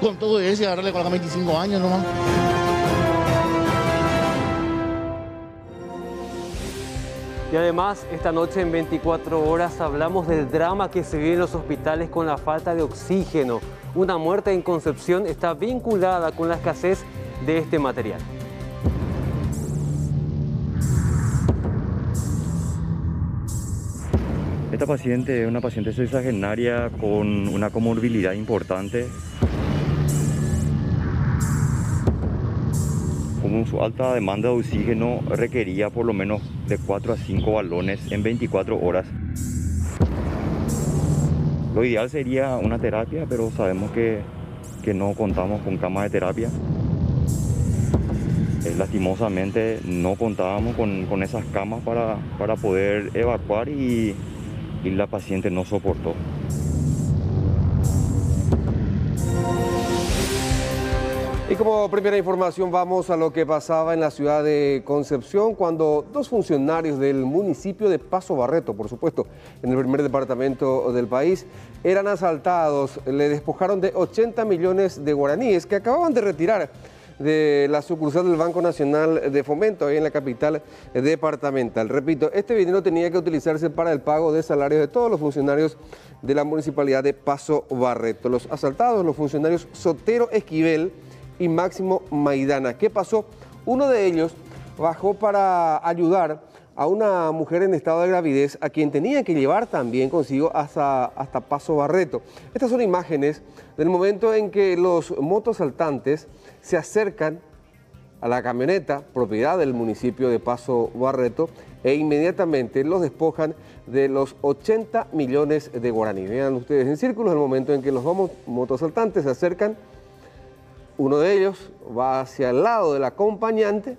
con todo eso y ahora le colocan 25 años nomás. Y además, esta noche en 24 horas hablamos del drama que se vive en los hospitales con la falta de oxígeno. Una muerte en Concepción está vinculada con la escasez de este material. Esta paciente es una paciente sexagenaria con una comorbilidad importante. Como su alta demanda de oxígeno requería por lo menos de 4 a 5 balones en 24 horas. Lo ideal sería una terapia, pero sabemos que no contamos con camas de terapia. Lastimosamente no contábamos con esas camas para poder evacuar y la paciente no soportó. Y como primera información vamos a lo que pasaba en la ciudad de Concepción cuando dos funcionarios del municipio de Paso Barreto, por supuesto, en el primer departamento del país, eran asaltados. Le despojaron de 80 millones de guaraníes que acababan de retirar de la sucursal del Banco Nacional de Fomento, ahí en la capital departamental. Repito, este dinero tenía que utilizarse para el pago de salarios de todos los funcionarios de la municipalidad de Paso Barreto. Los asaltados, los funcionarios Sotero Esquivel y Máximo Maidana. ¿Qué pasó? Uno de ellos bajó para ayudar a una mujer en estado de gravidez a quien tenía que llevar también consigo hasta Paso Barreto. Estas son imágenes del momento en que los motosaltantes se acercan a la camioneta propiedad del municipio de Paso Barreto e inmediatamente los despojan de los 80 millones de guaraníes. Vean ustedes en círculos el momento en que los dos motosaltantes se acercan. Uno de ellos va hacia el lado del acompañante,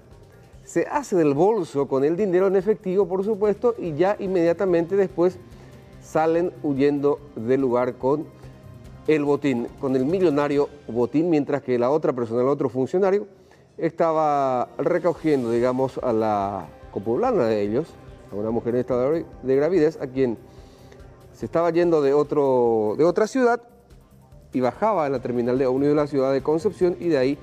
se hace del bolso con el dinero en efectivo, por supuesto, y ya inmediatamente después salen huyendo del lugar con el botín, con el millonario botín, mientras que la otra persona, el otro funcionario, estaba recogiendo, digamos, a la copoblana de ellos, a una mujer en estado de gravidez, a quien se estaba yendo de otra ciudad, y bajaba en la terminal de ómnibus de la ciudad de Concepción y de ahí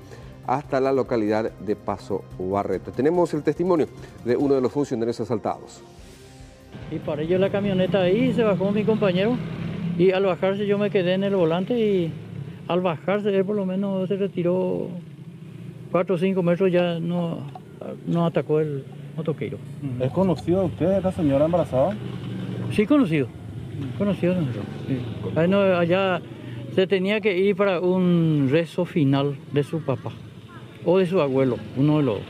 hasta la localidad de Paso Barreto. Tenemos el testimonio de uno de los funcionarios asaltados. Y para ello la camioneta ahí, se bajó mi compañero y al bajarse yo me quedé en el volante y al bajarse él por lo menos se retiró 4 o 5 metros, ya no atacó el motoquero. ¿Es conocido de usted, esta señora embarazada? Sí, conocido nosotros. Sí. Allá se tenía que ir para un rezo final de su papá o de su abuelo, uno de los dos.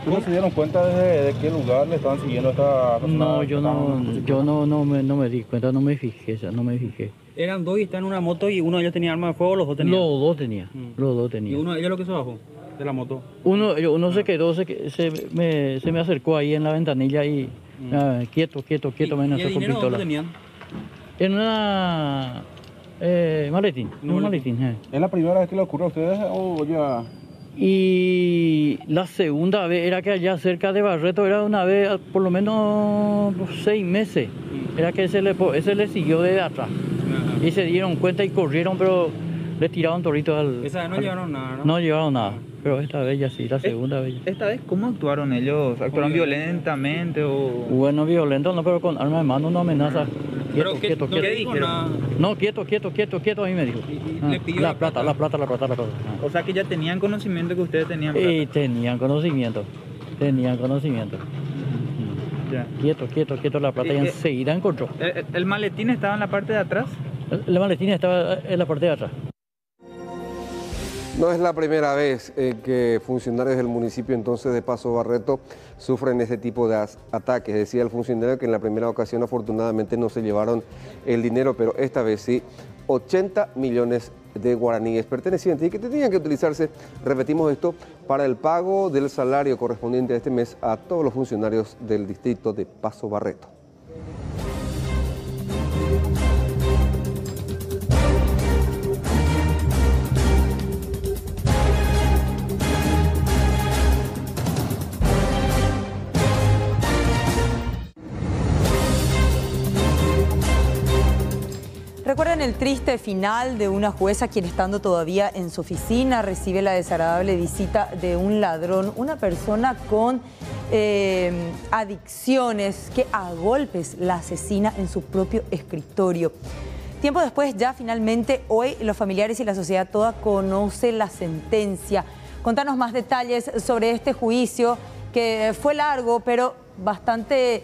¿Cómo se dieron cuenta de qué lugar le estaban siguiendo a esta persona? No, yo no me di cuenta, no me fijé. Eran dos y están en una moto y uno de ellos tenía arma de fuego, los dos tenían. Los dos tenían. ¿Y uno de ellos lo que se bajó de la moto? Uno se quedó, se me acercó ahí en la ventanilla y quieto, me amenazó con pistola. ¿Dónde tenían? En una maletín. ¿Es la primera vez que le ocurre a ustedes o ya...? Y la segunda vez era que allá cerca de Barreto era una vez por lo menos 6 meses. Era que ese le siguió de atrás. Y se dieron cuenta y corrieron, pero le tiraron toritos al... Esa vez no llevaron nada, ¿no? No llevaron nada, pero esta vez ya sí, la segunda vez ya. ¿Esta vez cómo actuaron ellos? ¿Actuaron violentamente o...? Bueno, violento no, pero con arma de mano no amenaza. Quieto. ¿Qué dijeron? No, quieto, a mí me dijo. Le pidió la plata. O sea que ya tenían conocimiento que ustedes tenían plata. Y tenían conocimiento. Ya. Quieto la plata y enseguida encontró. ¿El maletín estaba en la parte de atrás? El maletín estaba en la parte de atrás. No es la primera vez que funcionarios del municipio entonces de Paso Barreto sufren este tipo de ataques. Decía el funcionario que en la primera ocasión afortunadamente no se llevaron el dinero, pero esta vez sí, 80 millones de guaraníes pertenecientes y que tenían que utilizarse, repetimos esto, para el pago del salario correspondiente a este mes a todos los funcionarios del distrito de Paso Barreto. Recuerden el triste final de una jueza quien, estando todavía en su oficina, recibe la desagradable visita de un ladrón, una persona con adicciones que a golpes la asesina en su propio escritorio. Tiempo después, ya finalmente, hoy los familiares y la sociedad toda conocen la sentencia. Contanos más detalles sobre este juicio que fue largo, pero bastante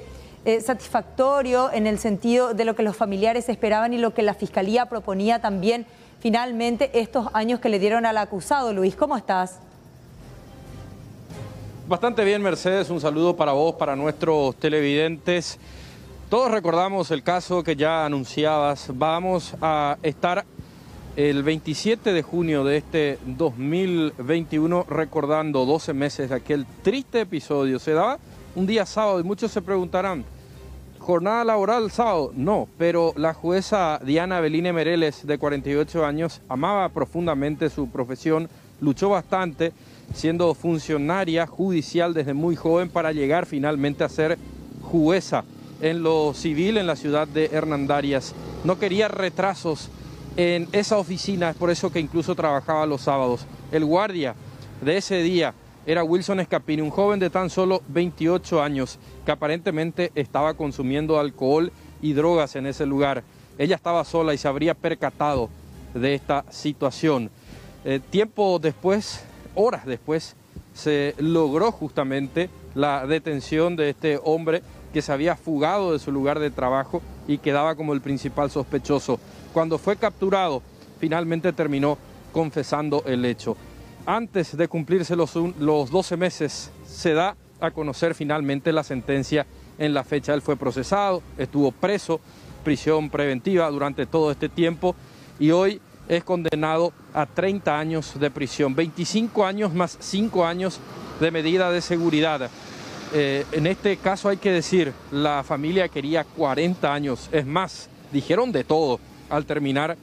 satisfactorio en el sentido de lo que los familiares esperaban y lo que la Fiscalía proponía también finalmente estos años que le dieron al acusado. Luis, ¿cómo estás? Bastante bien, Mercedes. Un saludo para vos, para nuestros televidentes. Todos recordamos el caso que ya anunciabas. Vamos a estar el 27 de junio de este 2021 recordando 12 meses de aquel triste episodio. Se daba un día sábado y muchos se preguntarán, ¿jornada laboral sábado? No, pero la jueza Diana Beline Mereles, de 48 años, amaba profundamente su profesión, luchó bastante siendo funcionaria judicial desde muy joven para llegar finalmente a ser jueza en lo civil en la ciudad de Hernandarias. No quería retrasos en esa oficina, es por eso que incluso trabajaba los sábados. El guardia de ese día era Wilson Escapini, un joven de tan solo 28 años que aparentemente estaba consumiendo alcohol y drogas en ese lugar. Ella estaba sola y se habría percatado de esta situación. Tiempo después, horas después, se logró justamente la detención de este hombre que se había fugado de su lugar de trabajo y quedaba como el principal sospechoso. Cuando fue capturado, finalmente terminó confesando el hecho. Antes de cumplirse los 12 meses, se da a conocer finalmente la sentencia en la fecha. Él fue procesado, estuvo preso, prisión preventiva durante todo este tiempo y hoy es condenado a 30 años de prisión, 25 años más 5 años de medida de seguridad. En este caso hay que decir, la familia quería 40 años, es más, dijeron de todo al terminar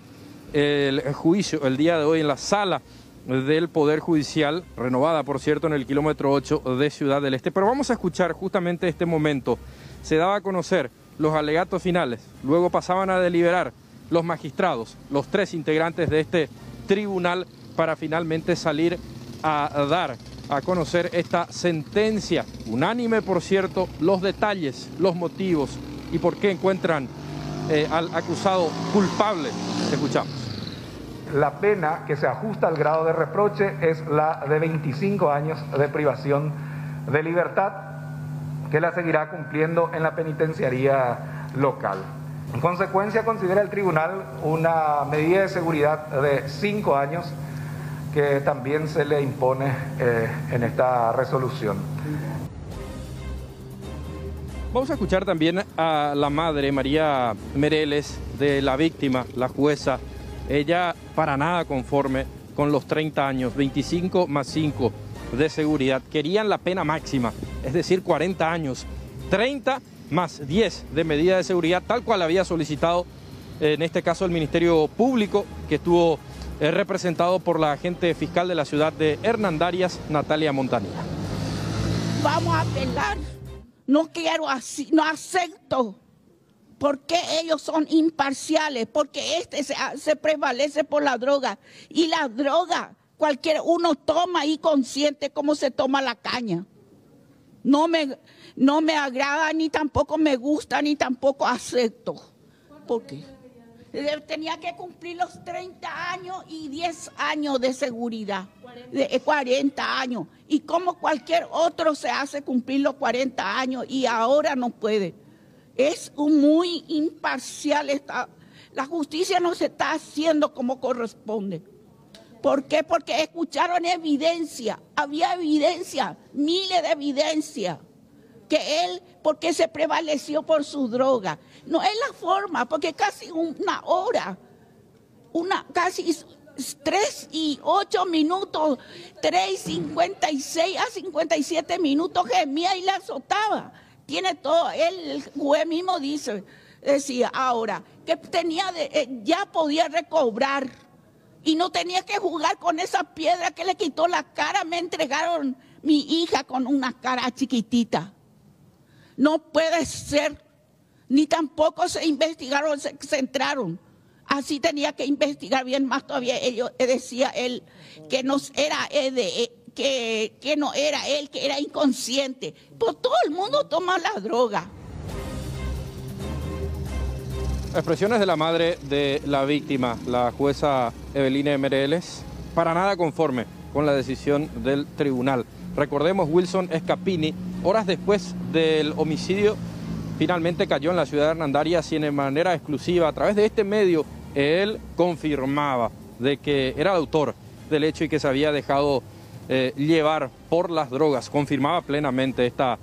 el juicio el día de hoy en la sala del Poder Judicial, renovada por cierto en el kilómetro 8 de Ciudad del Este. Pero vamos a escuchar justamente este momento. Se daba a conocer los alegatos finales, luego pasaban a deliberar los magistrados, los 3 integrantes de este tribunal, para finalmente salir a dar a conocer esta sentencia, unánime por cierto, los detalles, los motivos y por qué encuentran al acusado culpable. Escuchamos. La pena que se ajusta al grado de reproche es la de 25 años de privación de libertad, que la seguirá cumpliendo en la penitenciaría local. En consecuencia, considera el tribunal una medida de seguridad de 5 años que también se le impone en esta resolución. Vamos a escuchar también a la madre, María Mereles, de la víctima, la jueza. Ella para nada conforme con los 30 años, 25 más 5 de seguridad. Querían la pena máxima, es decir, 40 años, 30 más 10 de medida de seguridad, tal cual había solicitado en este caso el Ministerio Público, que estuvo representado por la agente fiscal de la ciudad de Hernandarias, Natalia Montanilla. Vamos a apelar, no quiero así, no acepto. Porque ellos son imparciales, porque se prevalece por la droga. Y la droga, uno toma y consciente cómo se toma la caña. No me agrada, ni tampoco me gusta, ni tampoco acepto. ¿Por qué? Tenía que cumplir los 30 años y 10 años de seguridad. 40 años. Y como cualquier otro se hace cumplir los 40 años y ahora no puede. Es muy imparcial, la justicia no se está haciendo como corresponde. ¿Por qué? Porque escucharon evidencia, había evidencia, miles de evidencia, que él, porque se prevaleció por su droga. No es la forma, porque casi una hora, casi 3 y 8 minutos, 3:56 a 57 minutos gemía y la azotaba. Tiene todo, el juez mismo decía ahora, que ya podía recobrar y no tenía que jugar con esa piedra que le quitó la cara. Me entregaron mi hija con una cara chiquitita. No puede ser, ni tampoco se investigaron, se centraron Así tenía que investigar bien más todavía. Ellos decía él que no era que no era él, que era inconsciente. Pues todo el mundo toma la droga. Expresiones de la madre de la víctima, la jueza Eveline Mereles, para nada conforme con la decisión del tribunal. Recordemos, Wilson Scapini, horas después del homicidio, finalmente cayó en la ciudad de Hernandarias y de manera exclusiva, a través de este medio, él confirmaba de que era el autor del hecho y que se había dejado llevar por las drogas. Confirmaba plenamente esta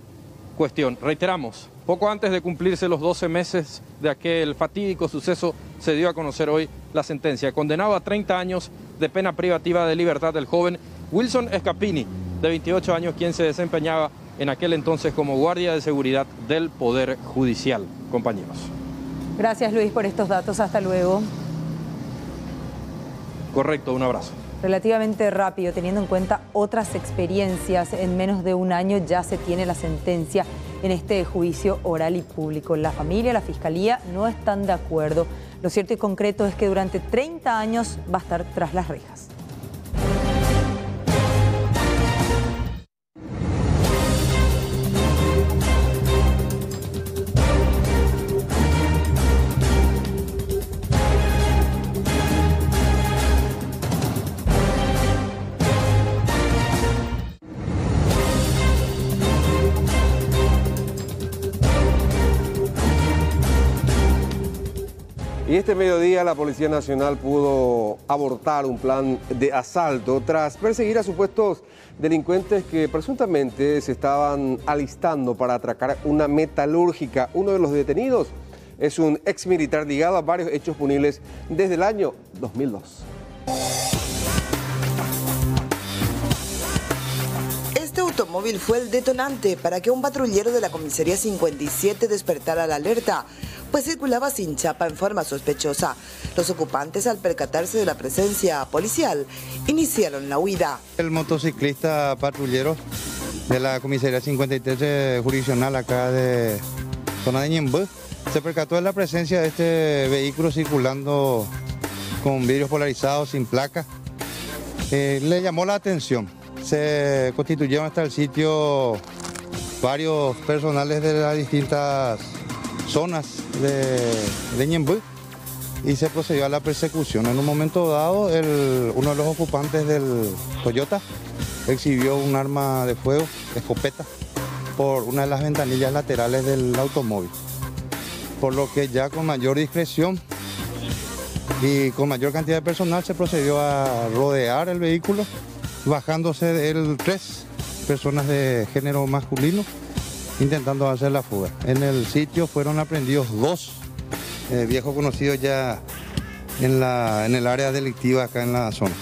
cuestión. Reiteramos, poco antes de cumplirse los 12 meses de aquel fatídico suceso, se dio a conocer hoy la sentencia. Condenado a 30 años de pena privativa de libertad del joven Wilson Scapini, de 28 años, quien se desempeñaba en aquel entonces como guardia de seguridad del Poder Judicial. Compañeros. Gracias, Luis, por estos datos. Hasta luego. Correcto, un abrazo. Relativamente rápido, teniendo en cuenta otras experiencias, en menos de un año ya se tiene la sentencia en este juicio oral y público. La familia, la fiscalía no están de acuerdo. Lo cierto y concreto es que durante 30 años va a estar tras las rejas. Y este mediodía la Policía Nacional pudo abortar un plan de asalto tras perseguir a supuestos delincuentes que presuntamente se estaban alistando para atracar una metalúrgica. Uno de los detenidos es un ex militar ligado a varios hechos punibles desde el año 2002. Este automóvil fue el detonante para que un patrullero de la comisaría 57 despertara la alerta, pues circulaba sin chapa en forma sospechosa. Los ocupantes, al percatarse de la presencia policial, iniciaron la huida. El motociclista patrullero de la comisaría 53 jurisdiccional acá de zona de Ñemby se percató de la presencia de este vehículo circulando con vidrios polarizados sin placa. Le llamó la atención. Se constituyeron hasta el sitio varios personales de las distintas zonas de Ñemby y se procedió a la persecución. En un momento dado, uno de los ocupantes del Toyota exhibió un arma de fuego, escopeta, por una de las ventanillas laterales del automóvil, por lo que ya con mayor discreción y con mayor cantidad de personal se procedió a rodear el vehículo, bajándose de él 3 personas de género masculino, intentando hacer la fuga. En el sitio fueron aprendidos 2 viejos conocidos ya en el área delictiva acá en la zona.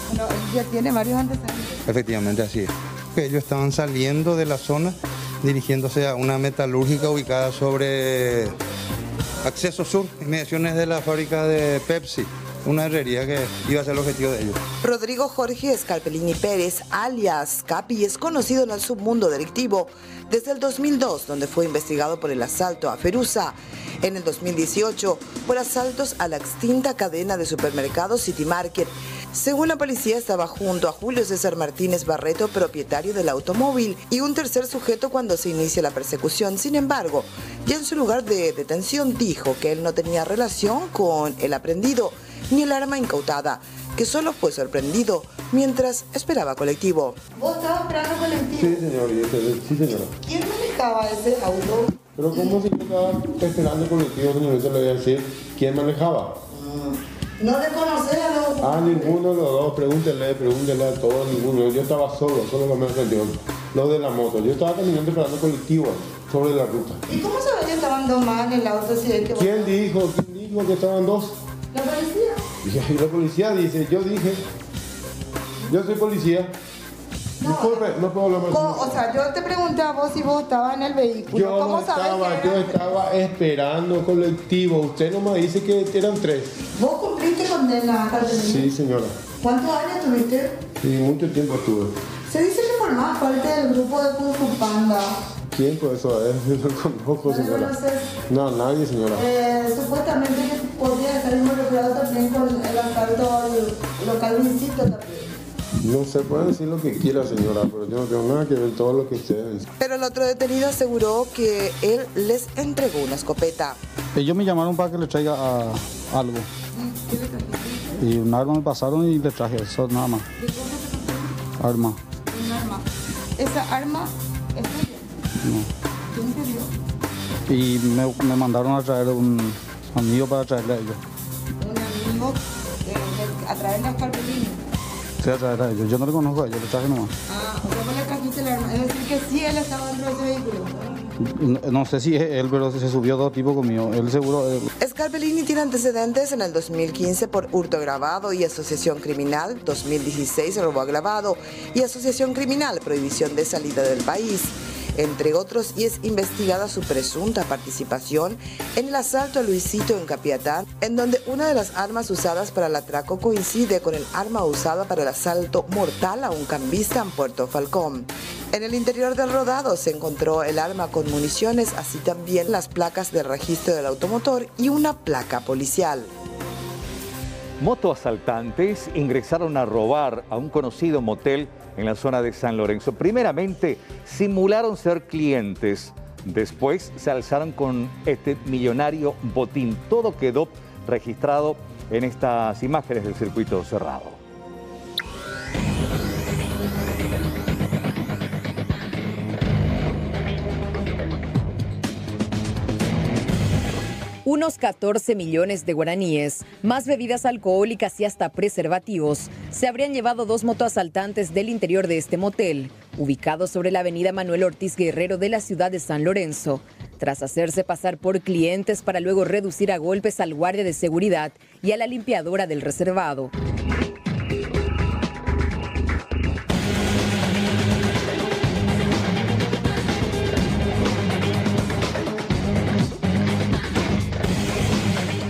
Bueno, ya tiene varios antecedentes. Efectivamente, así es. Ellos estaban saliendo de la zona, dirigiéndose a una metalúrgica ubicada sobre Acceso Sur, inmediaciones de la fábrica de Pepsi, una herrería que iba a ser el objetivo de ellos. Rodrigo Jorge Scarpellini Pérez, alias Capi, es conocido en el submundo delictivo desde el 2002, donde fue investigado por el asalto a Ferusa. En el 2018, por asaltos a la extinta cadena de supermercados City Market. Según la policía, estaba junto a Julio César Martínez Barreto, propietario del automóvil, y un tercer sujeto cuando se inicia la persecución. Sin embargo, ya en su lugar de detención dijo que él no tenía relación con el aprehendido ni el arma incautada, que solo fue sorprendido mientras esperaba colectivo. ¿Vos estabas esperando colectivo? Sí, señora. ¿Quién manejaba ese auto? Pero ¿cómo si yo estaba esperando el colectivo, señor? Eso le voy a decir, ¿quién manejaba? ¿No le conocés a los...? A ninguno de los dos, pregúntele a todos, ninguno. Yo estaba solo con el atención. Los de la moto. Yo estaba caminando esperando el colectivo sobre la ruta. ¿Y cómo sabes que estaban 2 más en el auto? Si es que ¿Quién dijo que estaban 2? ¿La policía? Y la policía dice, yo soy policía. No, disculpe, no puedo hablar más. O sea, yo te pregunté a vos si vos estabas en el vehículo. Yo estaba esperando colectivo. Usted nomás dice que eran 3. ¿Vos cumpliste condena, Carolina? Sí, señora. ¿Cuántos años tuviste? Sí, mucho tiempo estuve. Se dice que formabas parte del grupo de Kung Fu Panda. ¿Quién por eso? No conozco, señora. No, nadie, señora. Supuestamente que podría estar involucrado también con el asalto al local Luisito también. No se puede decir lo que quiera, señora, pero yo no tengo nada que ver todo lo que ustedes dicen. Pero el otro detenido aseguró que él les entregó una escopeta. Ellos me llamaron para que le traiga algo. Y un arma me pasaron y le traje eso, nada más. ¿Qué cosa te pasó? Arma. Un arma. ¿Esa arma es tuya? No. ¿Quién te dio? Y me mandaron a traer un amigo para traerle a ellos. Un amigo a traerle a Scarpellini. Sí, a traer a ellos. Yo no le conozco a ellos, le traje nomás. Ah, o sea, vos le trajiste el arma. Es decir, que sí él estaba dentro de ese vehículo. No sé si es él, pero se subió dos tipos conmigo. Él seguro. Scarpellini tiene antecedentes en el 2015 por hurto agravado y asociación criminal, 2016 robo agravado y asociación criminal, prohibición de salida del país, entre otros, y es investigada su presunta participación en el asalto a Luisito en Capiatá, en donde una de las armas usadas para el atraco coincide con el arma usada para el asalto mortal a un cambista en Puerto Falcón. En el interior del rodado se encontró el arma con municiones, así también las placas de registro del automotor y una placa policial. Motoasaltantes ingresaron a robar a un conocido motel en la zona de San Lorenzo. Primeramente, simularon ser clientes. Después se alzaron con este millonario botín. Todo quedó registrado en estas imágenes del circuito cerrado. Unos 14 millones de guaraníes, más bebidas alcohólicas y hasta preservativos, se habrían llevado dos motoasaltantes del interior de este motel, ubicado sobre la avenida Manuel Ortiz Guerrero de la ciudad de San Lorenzo, tras hacerse pasar por clientes para luego reducir a golpes al guardia de seguridad y a la limpiadora del reservado.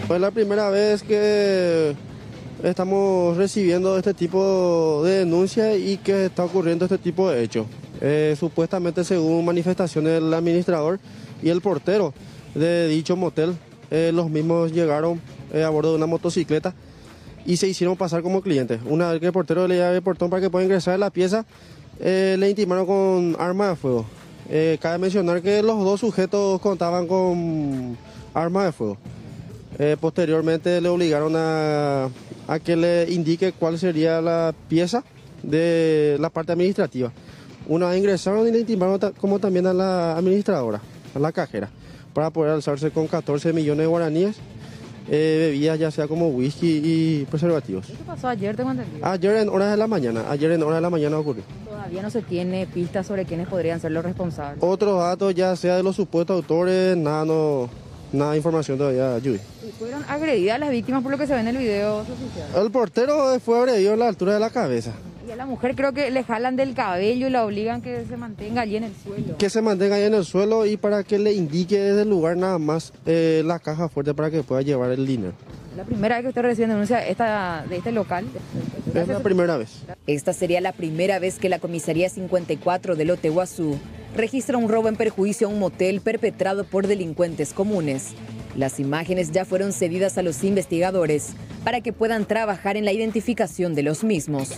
Es la primera vez que estamos recibiendo este tipo de denuncias y que está ocurriendo este tipo de hechos. Supuestamente, según manifestaciones del administrador y el portero de dicho motel, los mismos llegaron a bordo de una motocicleta y se hicieron pasar como clientes. Una vez que el portero le llama el portón para que pueda ingresar a la pieza, le intimaron con arma de fuego. Cabe mencionar que los dos sujetos contaban con arma de fuego. Posteriormente le obligaron a que le indique cuál sería la pieza de la parte administrativa. Una vez ingresaron y le intimaron como también a la administradora, a la cajera, para poder alzarse con 14 millones de guaraníes, bebidas ya sea como whisky y preservativos. ¿Qué pasó ayer, tengo entendido? Ayer en horas de la mañana ocurrió. Todavía no se tiene pistas sobre quiénes podrían ser los responsables. Otros datos, ya sea de los supuestos autores, nada de información todavía, Yui. ¿Y fueron agredidas las víctimas por lo que se ve en el video oficial? El portero fue agredido a la altura de la cabeza. Y a la mujer creo que le jalan del cabello y la obligan que se mantenga allí en el suelo. Que se mantenga allí en el suelo y para que le indique desde el lugar nada más la caja fuerte para que pueda llevar el dinero. ¿La primera vez que usted recibe denuncia de este local? Es la primera vez. Esta sería la primera vez que la Comisaría 54 de Lote Guazú registra un robo en perjuicio a un motel perpetrado por delincuentes comunes. Las imágenes ya fueron cedidas a los investigadores para que puedan trabajar en la identificación de los mismos.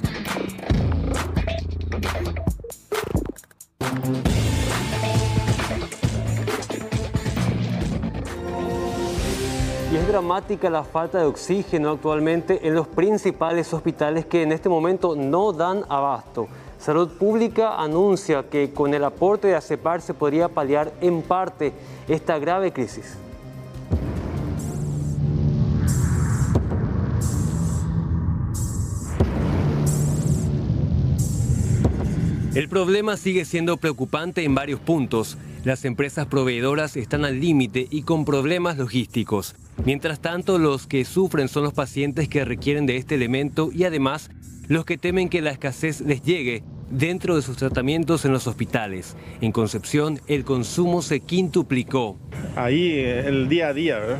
Y es dramática la falta de oxígeno actualmente en los principales hospitales que en este momento no dan abasto. Salud Pública anuncia que con el aporte de ACEPAR se podría paliar en parte esta grave crisis. El problema sigue siendo preocupante en varios puntos. Las empresas proveedoras están al límite y con problemas logísticos. Mientras tanto, los que sufren son los pacientes que requieren de este elemento y además los que temen que la escasez les llegue dentro de sus tratamientos en los hospitales. En Concepción, el consumo se quintuplicó. Ahí, el día a día, ¿verdad?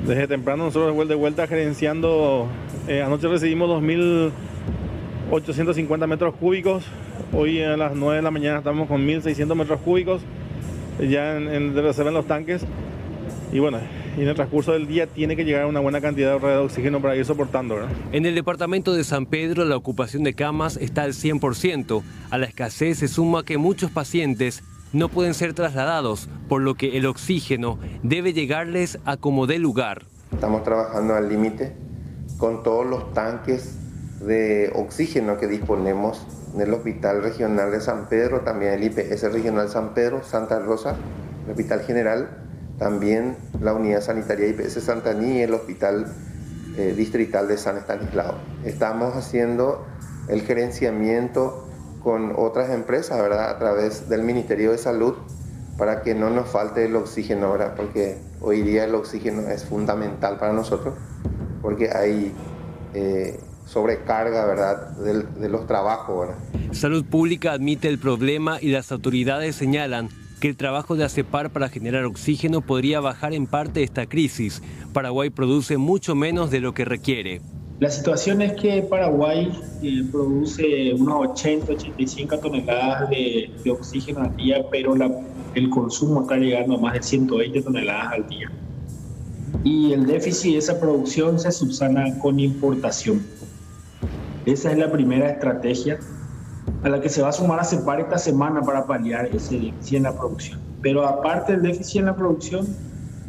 Desde temprano nosotros de vuelta gerenciando, anoche recibimos 2.850 metros cúbicos Hoy a las 9 de la mañana estamos con 1.600 metros cúbicos ya de reserva en los tanques. Y bueno, y en el transcurso del día tiene que llegar una buena cantidad de oxígeno para ir soportando, ¿verdad? En el departamento de San Pedro la ocupación de camas está al 100%. A la escasez se suma que muchos pacientes no pueden ser trasladados, por lo que el oxígeno debe llegarles a como dé lugar. Estamos trabajando al límite con todos los tanques de oxígeno que disponemos en el Hospital Regional de San Pedro, también el IPS Regional San Pedro, Santa Rosa, el Hospital General, también la Unidad Sanitaria IPS Santaní y el Hospital Distrital de San Estanislao. Estamos haciendo el gerenciamiento con otras empresas, ¿verdad?, a través del Ministerio de Salud, para que no nos falte el oxígeno, ¿verdad?, porque hoy día el oxígeno es fundamental para nosotros, porque hay sobrecarga, ¿verdad?, de los trabajos, ¿verdad? Salud Pública admite el problema y las autoridades señalan que el trabajo de ACEPAR para generar oxígeno podría bajar en parte esta crisis. Paraguay produce mucho menos de lo que requiere. La situación es que Paraguay produce unos 80-85 toneladas de oxígeno al día, pero el consumo está llegando a más de 120 toneladas al día. Y el déficit de esa producción se subsana con importación. Esa es la primera estrategia a la que se va a sumar ACEPAR esta semana para paliar ese déficit en la producción. Pero aparte del déficit en la producción,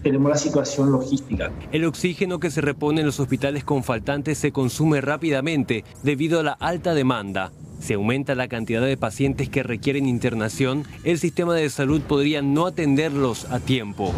tenemos la situación logística. El oxígeno que se repone en los hospitales con faltantes se consume rápidamente debido a la alta demanda. Si aumenta la cantidad de pacientes que requieren internación, el sistema de salud podría no atenderlos a tiempo.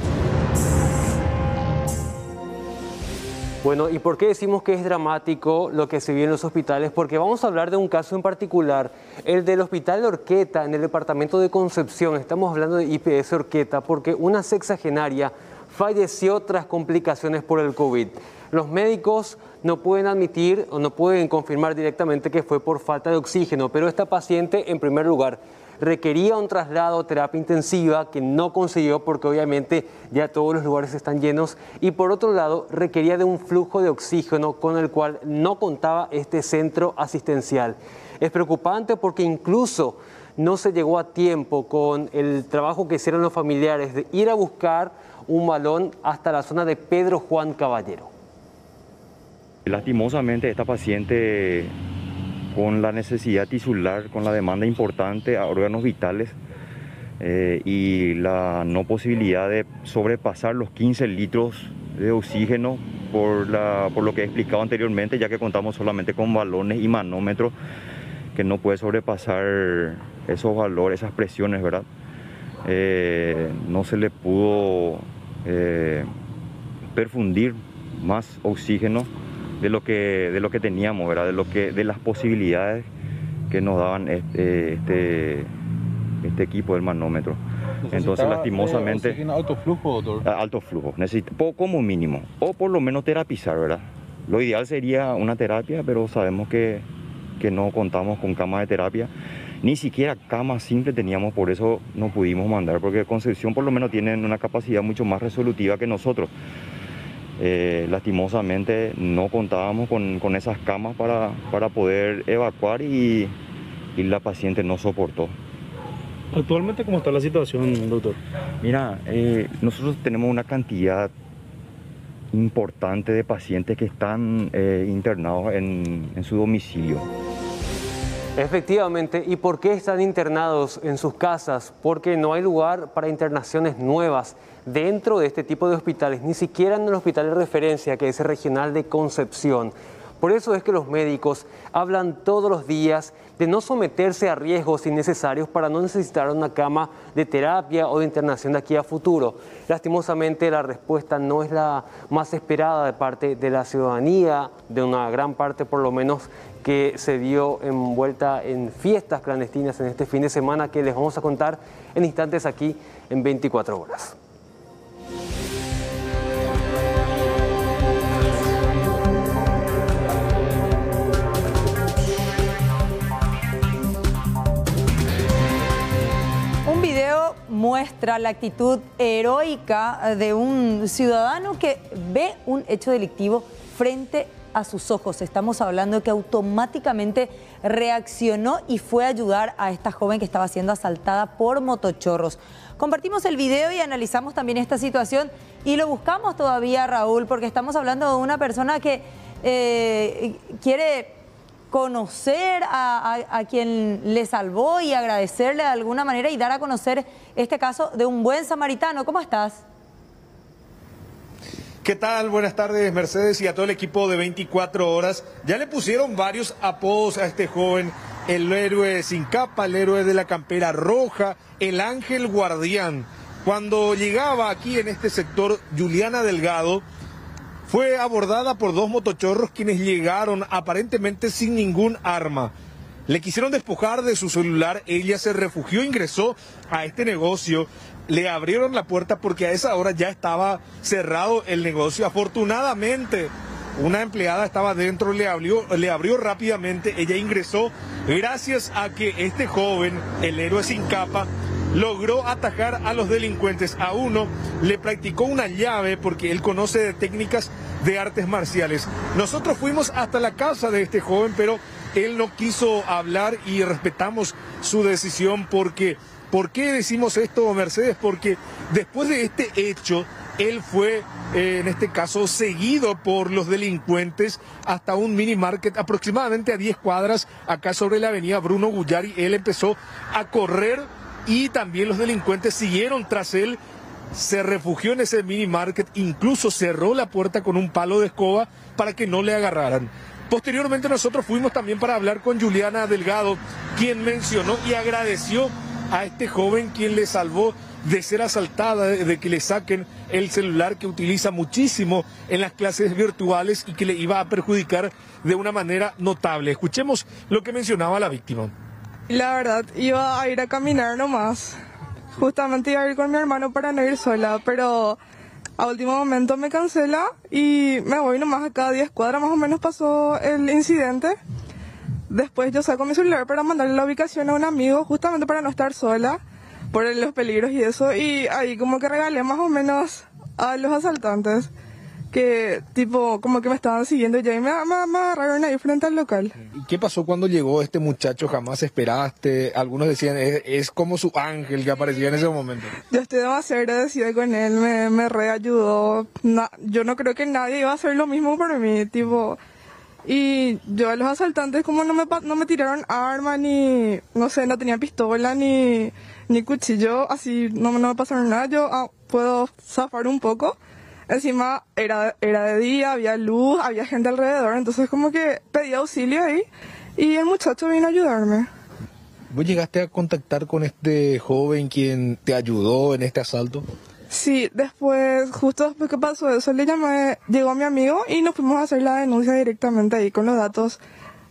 Bueno, ¿y por qué decimos que es dramático lo que se vive en los hospitales? Porque vamos a hablar de un caso en particular, el del Hospital de Orqueta, en el departamento de Concepción. Estamos hablando de IPS Orqueta porque una sexagenaria falleció tras complicaciones por el COVID. Los médicos no pueden admitir o no pueden confirmar directamente que fue por falta de oxígeno, pero esta paciente, en primer lugar, requería un traslado a terapia intensiva que no consiguió porque obviamente ya todos los lugares están llenos, y por otro lado requería de un flujo de oxígeno con el cual no contaba este centro asistencial. Es preocupante porque incluso no se llegó a tiempo con el trabajo que hicieron los familiares de ir a buscar un balón hasta la zona de Pedro Juan Caballero. Lastimosamente esta paciente, con la necesidad tisular, con la demanda importante a órganos vitales y la no posibilidad de sobrepasar los 15 litros de oxígeno por lo que he explicado anteriormente, ya que contamos solamente con balones y manómetros, que no puede sobrepasar esos valores, esas presiones, ¿verdad? No se le pudo perfundir más oxígeno de lo que teníamos, ¿verdad? De las posibilidades que nos daban este equipo del manómetro. Entonces, lastimosamente, ¿Oxígeno alto flujo, doctor? Alto flujo, como mínimo, o por lo menos terapizar, ¿verdad? Lo ideal sería una terapia, pero sabemos que no contamos con camas de terapia, ni siquiera camas simples teníamos, por eso no pudimos mandar, porque Concepción por lo menos tienen una capacidad mucho más resolutiva que nosotros. Lastimosamente no contábamos con esas camas para poder evacuar y la paciente no soportó. ¿Actualmente cómo está la situación, doctor? Mira, nosotros tenemos una cantidad importante de pacientes que están internados en su domicilio. Efectivamente, ¿y por qué están internados en sus casas? Porque no hay lugar para internaciones nuevas dentro de este tipo de hospitales, ni siquiera en el hospital de referencia, que es el Regional de Concepción. Por eso es que los médicos hablan todos los días de no someterse a riesgos innecesarios para no necesitar una cama de terapia o de internación de aquí a futuro. Lastimosamente la respuesta no es la más esperada de parte de la ciudadanía, de una gran parte por lo menos, que se vio envuelta en fiestas clandestinas en este fin de semana, que les vamos a contar en instantes aquí en 24 horas. Un video muestra la actitud heroica de un ciudadano que ve un hecho delictivo frente a sus ojos. Estamos hablando de que automáticamente reaccionó y fue a ayudar a esta joven que estaba siendo asaltada por motochorros. Compartimos el video y analizamos también esta situación y lo buscamos todavía, Raúl, porque estamos hablando de una persona que quiere conocer a quien le salvó y agradecerle de alguna manera y dar a conocer este caso de un buen samaritano. ¿Cómo estás? ¿Qué tal? Buenas tardes, Mercedes, y a todo el equipo de 24 horas. Ya le pusieron varios apodos a este joven: el héroe sin capa, el héroe de la campera roja, el ángel guardián. Cuando llegaba aquí en este sector, Juliana Delgado fue abordada por dos motochorros quienes llegaron aparentemente sin ningún arma. Le quisieron despojar de su celular, ella se refugió, ingresó a este negocio, le abrieron la puerta porque a esa hora ya estaba cerrado el negocio. Afortunadamente, una empleada estaba dentro, le abrió rápidamente, ella ingresó, gracias a que este joven, el héroe sin capa, logró atajar a los delincuentes. A uno le practicó una llave porque él conoce de técnicas de artes marciales. Nosotros fuimos hasta la casa de este joven, pero él no quiso hablar y respetamos su decisión porque... ¿Por qué decimos esto, Mercedes? Porque después de este hecho, él fue, en este caso, seguido por los delincuentes hasta un mini market aproximadamente a 10 cuadras, acá sobre la avenida Bruno Guyari. Él empezó a correr y también los delincuentes siguieron tras él. Se refugió en ese mini market, incluso cerró la puerta con un palo de escoba para que no le agarraran. Posteriormente nosotros fuimos también para hablar con Juliana Delgado, quien mencionó y agradeció a este joven quien le salvó de ser asaltada, de que le saquen el celular que utiliza muchísimo en las clases virtuales y que le iba a perjudicar de una manera notable. Escuchemos lo que mencionaba la víctima. La verdad, iba a ir a caminar nomás. Justamente iba a ir con mi hermano para no ir sola, pero a último momento me cancela y me voy nomás acá a 10 cuadras, más o menos pasó el incidente. Después yo saco mi celular para mandarle la ubicación a un amigo, justamente para no estar sola, por los peligros y eso, y ahí como que regalé más o menos a los asaltantes, que tipo como que me estaban siguiendo ya y me agarraron ahí frente al local. ¿Y qué pasó cuando llegó este muchacho? ¿Jamás esperaste? Algunos decían, es como su ángel que aparecía en ese momento. Yo estoy demasiado agradecida con él, me reayudó. Yo no creo que nadie iba a hacer lo mismo por mí, tipo... Y yo a los asaltantes como no me tiraron arma, ni, no sé, no tenía pistola, ni cuchillo, así no me pasaron nada, yo puedo zafar un poco. Encima era de día, había luz, había gente alrededor, entonces como que pedí auxilio ahí y el muchacho vino a ayudarme. ¿Vos llegaste a contactar con este joven quien te ayudó en este asalto? Sí, justo después que pasó eso, llegó a mi amigo y nos fuimos a hacer la denuncia directamente ahí con los datos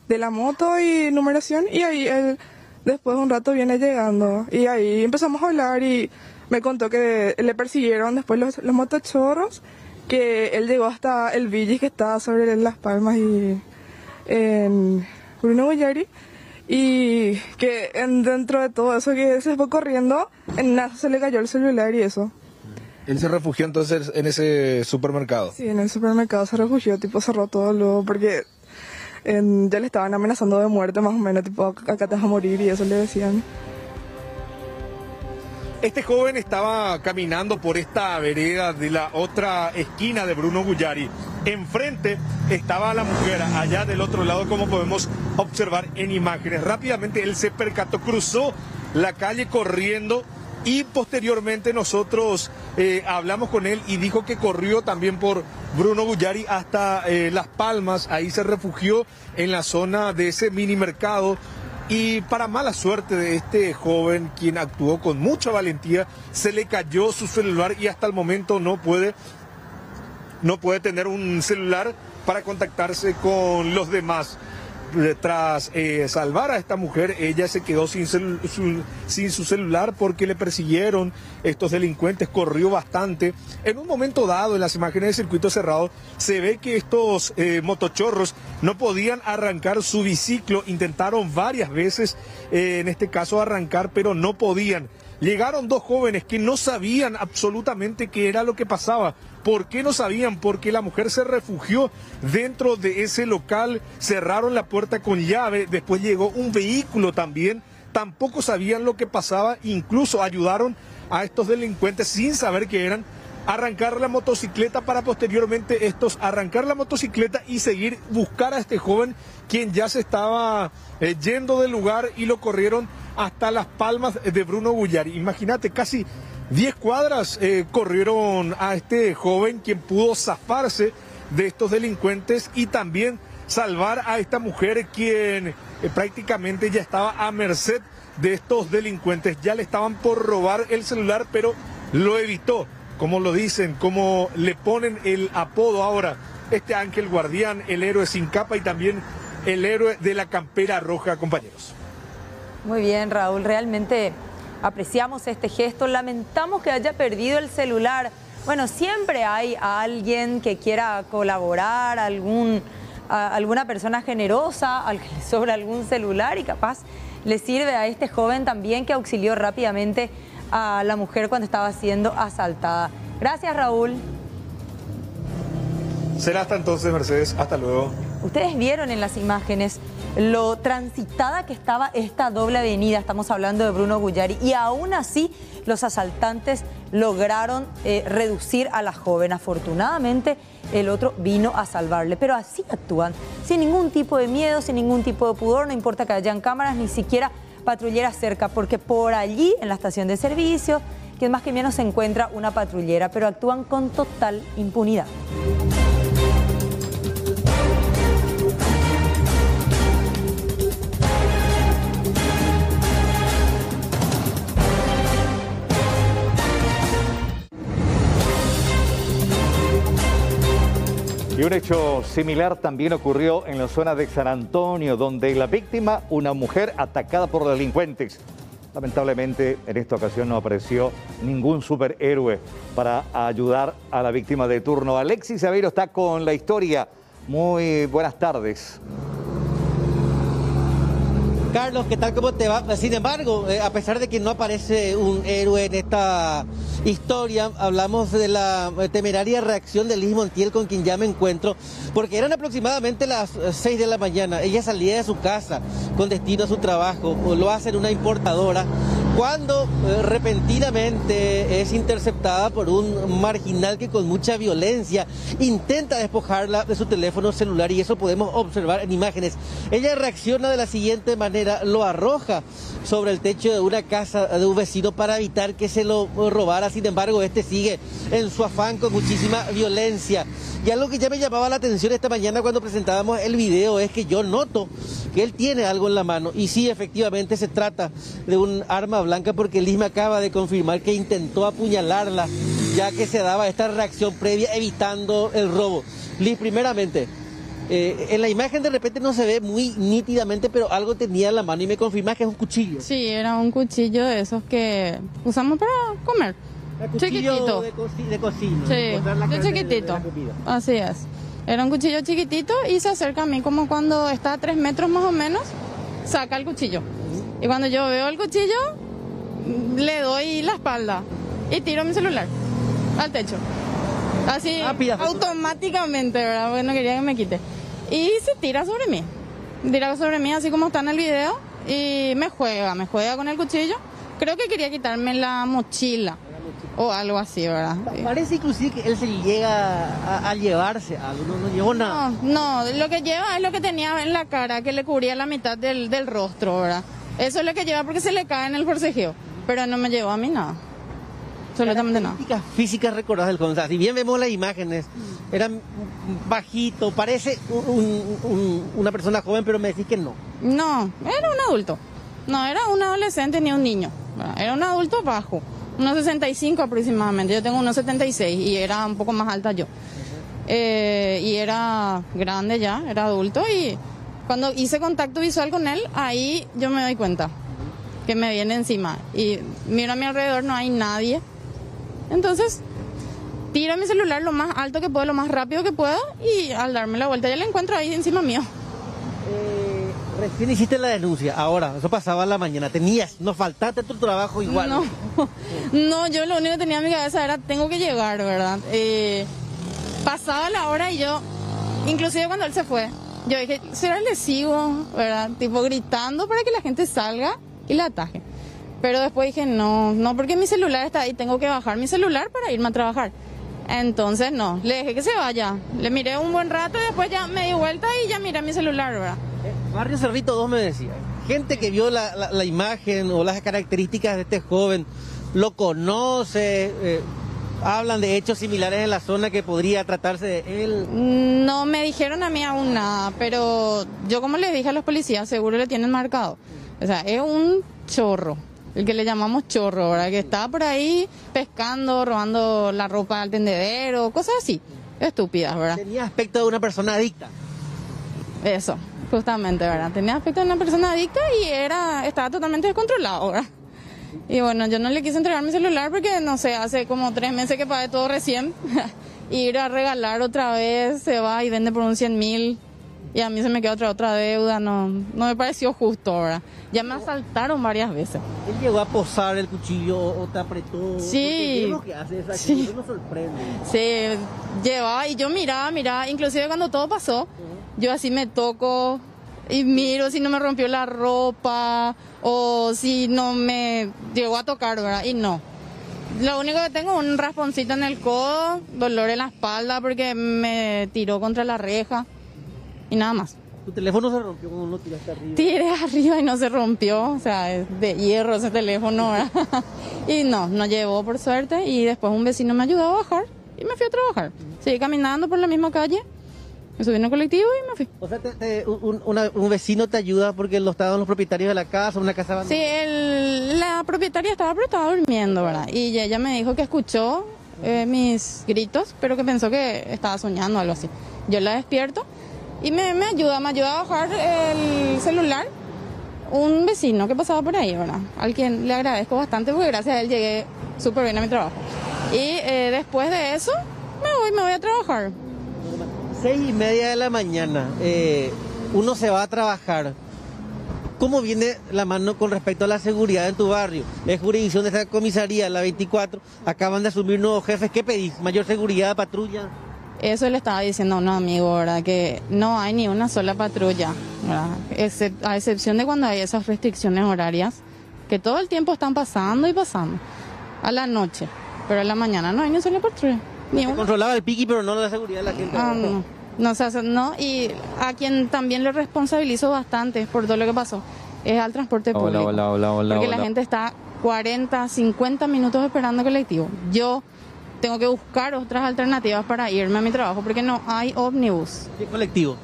de la moto y numeración, y ahí él después de un rato viene llegando y ahí empezamos a hablar y me contó que le persiguieron después los motochorros, que él llegó hasta el Villis que estaba sobre Las Palmas y en Bruno Guyari, y que dentro de todo eso que se fue corriendo, en nada se le cayó el celular y eso. ¿Él se refugió entonces en ese supermercado? Sí, en el supermercado se refugió, tipo cerró todo luego porque ya le estaban amenazando de muerte más o menos, tipo acá te vas a morir y eso le decían. Este joven estaba caminando por esta vereda de la otra esquina de Bruno Guyari. Enfrente estaba la mujer, allá del otro lado, como podemos observar en imágenes. Rápidamente él se percató, cruzó la calle corriendo y posteriormente nosotros hablamos con él y dijo que corrió también por Bruno Guyari hasta Las Palmas. Ahí se refugió en la zona de ese mini mercado. Y para mala suerte de este joven, quien actuó con mucha valentía, se le cayó su celular y hasta el momento no puede tener un celular para contactarse con los demás. Tras salvar a esta mujer, ella se quedó sin su celular porque le persiguieron estos delincuentes, corrió bastante. En un momento dado, en las imágenes del circuito cerrado, se ve que estos motochorros no podían arrancar su biciclo, intentaron varias veces, en este caso arrancar, pero no podían. Llegaron dos jóvenes que no sabían absolutamente qué era lo que pasaba. ¿Por qué no sabían? Porque la mujer se refugió dentro de ese local, cerraron la puerta con llave, después llegó un vehículo también, tampoco sabían lo que pasaba, incluso ayudaron a estos delincuentes sin saber qué eran, arrancar la motocicleta para posteriormente estos arrancar la motocicleta y seguir buscar a este joven quien ya se estaba yendo del lugar y lo corrieron hasta Las Palmas de Bruno Bullari. Imagínate, casi 10 cuadras corrieron a este joven quien pudo zafarse de estos delincuentes y también salvar a esta mujer quien prácticamente ya estaba a merced de estos delincuentes. Ya le estaban por robar el celular, pero lo evitó. Como lo dicen, como le ponen el apodo ahora, este ángel guardián, el héroe sin capa y también el héroe de la campera roja, compañeros. Muy bien, Raúl, realmente apreciamos este gesto, lamentamos que haya perdido el celular. Bueno, siempre hay alguien que quiera colaborar, alguna persona generosa al que le sobra algún celular y capaz le sirve a este joven también que auxilió rápidamente a la mujer cuando estaba siendo asaltada. Gracias, Raúl. Será hasta entonces, Mercedes. Hasta luego. Ustedes vieron en las imágenes lo transitada que estaba esta doble avenida. Estamos hablando de Bruno Bullari. Y aún así, los asaltantes lograron reducir a la joven. Afortunadamente, el otro vino a salvarle. Pero así actúan, sin ningún tipo de miedo, sin ningún tipo de pudor. No importa que hayan cámaras, ni siquiera patrullera cerca, porque por allí, en la estación de servicio, que más que menos se encuentra una patrullera, pero actúan con total impunidad. Y un hecho similar también ocurrió en la zona de San Antonio, donde la víctima, una mujer atacada por delincuentes. Lamentablemente, en esta ocasión no apareció ningún superhéroe para ayudar a la víctima de turno. Alexis Aveiro está con la historia. Muy buenas tardes. Carlos, ¿qué tal? ¿Cómo te va? Sin embargo, a pesar de que no aparece un héroe en esta historia, hablamos de la temeraria reacción de Liz Montiel, con quien ya me encuentro, porque eran aproximadamente las 6 de la mañana. Ella salía de su casa con destino a su trabajo, lo hace en una importadora, cuando repentinamente es interceptada por un marginal que con mucha violencia intenta despojarla de su teléfono celular, y eso podemos observar en imágenes. Ella reacciona de la siguiente manera: lo arroja sobre el techo de una casa de un vecino para evitar que se lo robara. Sin embargo, este sigue en su afán con muchísima violencia. Y algo que ya me llamaba la atención esta mañana cuando presentábamos el video es que yo noto que él tiene algo en la mano. Y sí, efectivamente se trata de un arma blanca, porque Liz me acaba de confirmar que intentó apuñalarla, ya que se daba esta reacción previa evitando el robo. Liz, primeramente, en la imagen de repente no se ve muy nítidamente, pero algo tenía en la mano y me confirma que es un cuchillo. Sí, era un cuchillo de esos que usamos para comer. Chiquitito. De cocina. Sí, de chiquitito. Así es. Era un cuchillo chiquitito y se acerca a mí como cuando está a 3 metros más o menos, saca el cuchillo. Y cuando yo veo el cuchillo, le doy la espalda y tiro mi celular al techo. Así, automáticamente, ¿verdad? Porque no quería que me quite. Y se tira sobre mí. Tira sobre mí así como está en el video y me juega con el cuchillo. Creo que quería quitarme la mochila o algo así, ¿verdad? Parece inclusive que él se llega a llevarse algo, no llevó nada. No, lo que lleva es lo que tenía en la cara, que le cubría la mitad del rostro, ¿verdad? Eso es lo que lleva porque se le cae en el forcejeo, pero no me llevó a mí nada. Absolutamente nada. Características físicas recordadas del González. Si bien vemos las imágenes, era bajito, parece una persona joven, pero me decís que no. No, era un adulto. No era un adolescente ni un niño. Era un adulto bajo, unos 65 aproximadamente. Yo tengo unos 76 y era un poco más alta yo. Y era grande ya, era adulto, y cuando hice contacto visual con él, ahí yo me doy cuenta que me viene encima. Y miro a mi alrededor, no hay nadie. Entonces, tiro mi celular lo más alto que puedo, lo más rápido que puedo, y al darme la vuelta ya lo encuentro ahí encima mío. Recién hiciste la denuncia, ahora, eso pasaba a la mañana, nos faltaste tu trabajo igual. No, yo lo único que tenía en mi cabeza era, tengo que llegar, ¿verdad? Pasaba la hora y yo, inclusive cuando él se fue, yo dije, será lesivo, ¿verdad? Tipo gritando para que la gente salga y la ataje. Pero después dije, no, porque mi celular está ahí, tengo que bajar mi celular para irme a trabajar. Entonces no, le dejé que se vaya, le miré un buen rato y después ya me di vuelta y ya miré mi celular, ¿verdad? Barrio Cerrito 2 me decía, gente que vio la imagen o las características de este joven, lo conoce, hablan de hechos similares en la zona que podría tratarse de él. No me dijeron a mí aún nada, pero yo como les dije a los policías, seguro le tienen marcado. O sea, es un chorro. El que le llamamos chorro, ¿verdad? Que está por ahí pescando, robando la ropa al tendedero, cosas así, estúpidas, ¿verdad? Tenía aspecto de una persona adicta. Eso, justamente, ¿verdad? Tenía aspecto de una persona adicta y estaba totalmente descontrolado, ¿verdad? Y bueno, yo no le quise entregar mi celular porque, no sé, hace como 3 meses que pagué todo recién. Ir a regalar otra vez, se va y vende por un 100.000. Y a mí se me quedó otra deuda, no me pareció justo, ¿verdad? Ya me asaltaron varias veces. ¿Él llegó a posar el cuchillo o te apretó? Sí. ¿Qué es lo que hace esa Sí. Eso me sorprende. Sí, llevaba y yo miraba, inclusive cuando todo pasó, yo así me toco y miro si no me rompió la ropa o si no me llegó a tocar, ¿verdad? Y no. Lo único que tengo es un rasponcito en el codo, dolor en la espalda porque me tiró contra la reja. Y nada más. ¿Tu teléfono se rompió cuando uno tiraste arriba? Tiré arriba y no se rompió, o sea, es de hierro ese teléfono, ¿verdad? Y no llevó por suerte y después un vecino me ayudó a bajar y me fui a trabajar. Seguí caminando por la misma calle, me subí en el colectivo y me fui. O sea, un vecino te ayuda porque lo estaban los propietarios de la casa, una casa abandonada. Sí, la propietaria estaba durmiendo, ¿verdad? Y ella me dijo que escuchó mis gritos, pero que pensó que estaba soñando o algo así. Yo la despierto. Y me ayuda a bajar el celular un vecino que pasaba por ahí, ¿verdad? Al quien le agradezco bastante porque gracias a él llegué súper bien a mi trabajo. Y después de eso me voy a trabajar. 6:30 de la mañana, uno se va a trabajar. ¿Cómo viene la mano con respecto a la seguridad en tu barrio? Es jurisdicción de esta comisaría, la 24, acaban de asumir nuevos jefes. ¿Qué pedís? ¿Mayor seguridad, patrulla? Eso le estaba diciendo a un amigo, ¿verdad? Que no hay ni una sola patrulla, ¿verdad? A excepción de cuando hay esas restricciones horarias, que todo el tiempo están pasando y pasando, a la noche, pero a la mañana no hay ni una sola patrulla. Se controlaba el piqui, pero no la seguridad de la gente. No, y a quien también le responsabilizo bastante por todo lo que pasó, es al transporte público. Hola. Porque la gente está 40, 50 minutos esperando colectivo. Yo tengo que buscar otras alternativas para irme a mi trabajo porque no hay ómnibus. ¿Qué colectivo?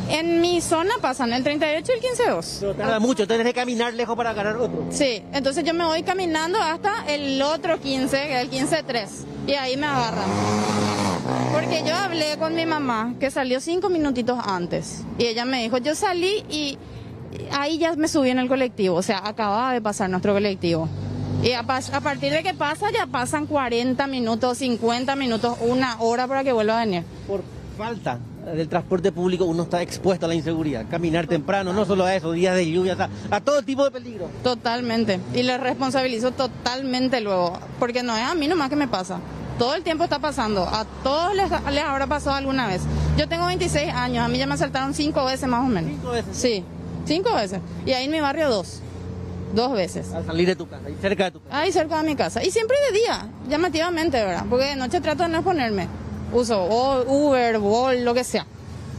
En mi zona pasan el 38 y el 15-2. Pero tarda mucho, tienes que caminar lejos para agarrar otro. Sí, entonces yo me voy caminando hasta el otro 15, que es el 15-3, y ahí me agarran. Porque yo hablé con mi mamá, que salió 5 minutitos antes, y ella me dijo, yo salí y ahí ya me subí en el colectivo, o sea, acababa de pasar nuestro colectivo. Y a partir de que pasa, ya pasan 40 minutos, 50 minutos, 1 hora para que vuelva a venir. Por falta del transporte público uno está expuesto a la inseguridad. Caminar temprano, no solo a eso, días de lluvia, a todo tipo de peligro. Totalmente. Y le responsabilizo totalmente luego, porque no es a mí nomás que me pasa. Todo el tiempo está pasando. A todos les habrá pasado alguna vez. Yo tengo 26 años, a mí ya me asaltaron 5 veces más o menos. ¿5 veces? Sí, 5 veces. Y ahí en mi barrio 2 veces. Al salir de tu casa, ahí cerca de tu casa. Ahí cerca de mi casa. Y siempre de día, llamativamente, ¿verdad? Porque de noche trato de no exponerme. Uso Uber, Bolt, lo que sea.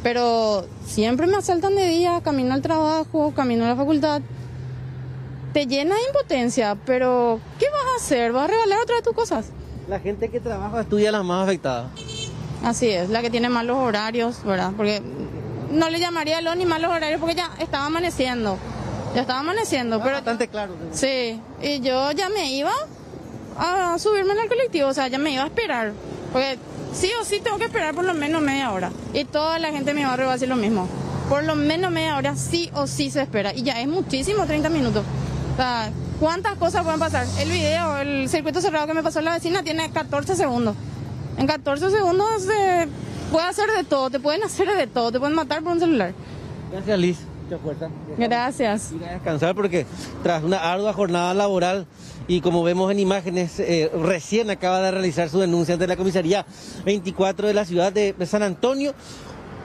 Pero siempre me asaltan de día, camino al trabajo, camino a la facultad. Te llena de impotencia, pero ¿qué vas a hacer? ¿Vas a regalar otra de tus cosas? La gente que trabaja estudia las más afectadas. Así es, la que tiene malos horarios, ¿verdad? Porque no le llamaría ni malos horarios porque ya estaba amaneciendo. Pero bastante claro. Sí, y yo ya me iba a subirme en el colectivo, o sea, ya me iba a esperar. Porque sí o sí tengo que esperar por lo menos media hora. Y toda la gente de mi barrio va a decir lo mismo. Por lo menos media hora sí o sí se espera. Y ya es muchísimo, 30 minutos. O sea, ¿cuántas cosas pueden pasar? El video, el circuito cerrado que me pasó la vecina tiene 14 segundos. En 14 segundos se puede hacer de todo, te pueden hacer de todo, te pueden matar por un celular. Gracias, Liz. Mucha fuerza. Gracias. Ir a descansar porque tras una ardua jornada laboral y como vemos en imágenes, recién acaba de realizar su denuncia ante la comisaría 24 de la ciudad de San Antonio.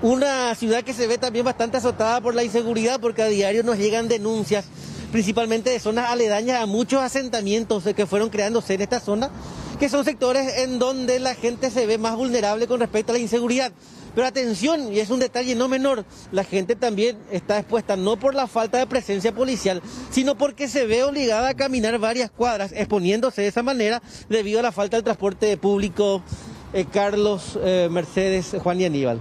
Una ciudad que se ve también bastante azotada por la inseguridad porque a diario nos llegan denuncias, principalmente de zonas aledañas a muchos asentamientos que fueron creándose en esta zona, que son sectores en donde la gente se ve más vulnerable con respecto a la inseguridad. Pero atención, y es un detalle no menor, la gente también está expuesta no por la falta de presencia policial, sino porque se ve obligada a caminar varias cuadras, exponiéndose de esa manera debido a la falta del transporte público. Carlos, Mercedes, Juan y Aníbal.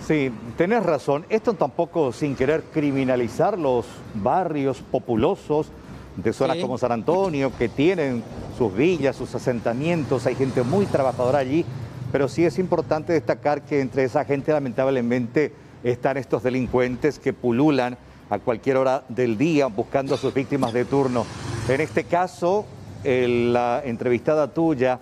Sí, tenés razón. Esto tampoco sin querer criminalizar los barrios populosos de zonas como San Antonio, que tienen sus villas, sus asentamientos, hay gente muy trabajadora allí, pero sí es importante destacar que entre esa gente lamentablemente están estos delincuentes que pululan a cualquier hora del día buscando a sus víctimas de turno. En este caso, la entrevistada tuya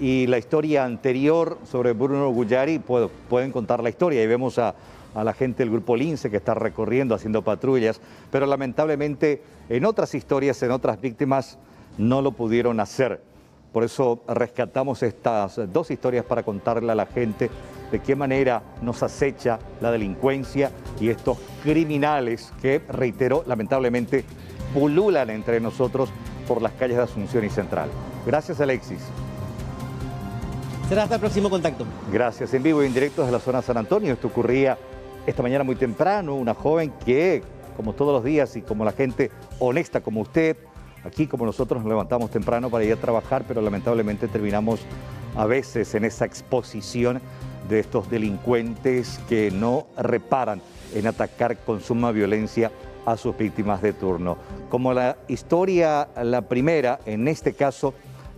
y la historia anterior sobre Bruno Guyari pueden contar la historia y vemos a la gente del Grupo Lince que está recorriendo, haciendo patrullas, pero lamentablemente en otras historias, en otras víctimas, no lo pudieron hacer. Por eso rescatamos estas dos historias para contarle a la gente de qué manera nos acecha la delincuencia y estos criminales que, reitero, lamentablemente pululan entre nosotros por las calles de Asunción y Central. Gracias, Alexis. Será hasta el próximo contacto. Gracias. En vivo y en directo desde la zona de San Antonio. Esto ocurría esta mañana muy temprano. Una joven que, como todos los días y como la gente honesta como usted, aquí como nosotros nos levantamos temprano para ir a trabajar, pero lamentablemente terminamos a veces en esa exposición de estos delincuentes que no reparan en atacar con suma violencia a sus víctimas de turno. Como la historia, la primera, en este caso,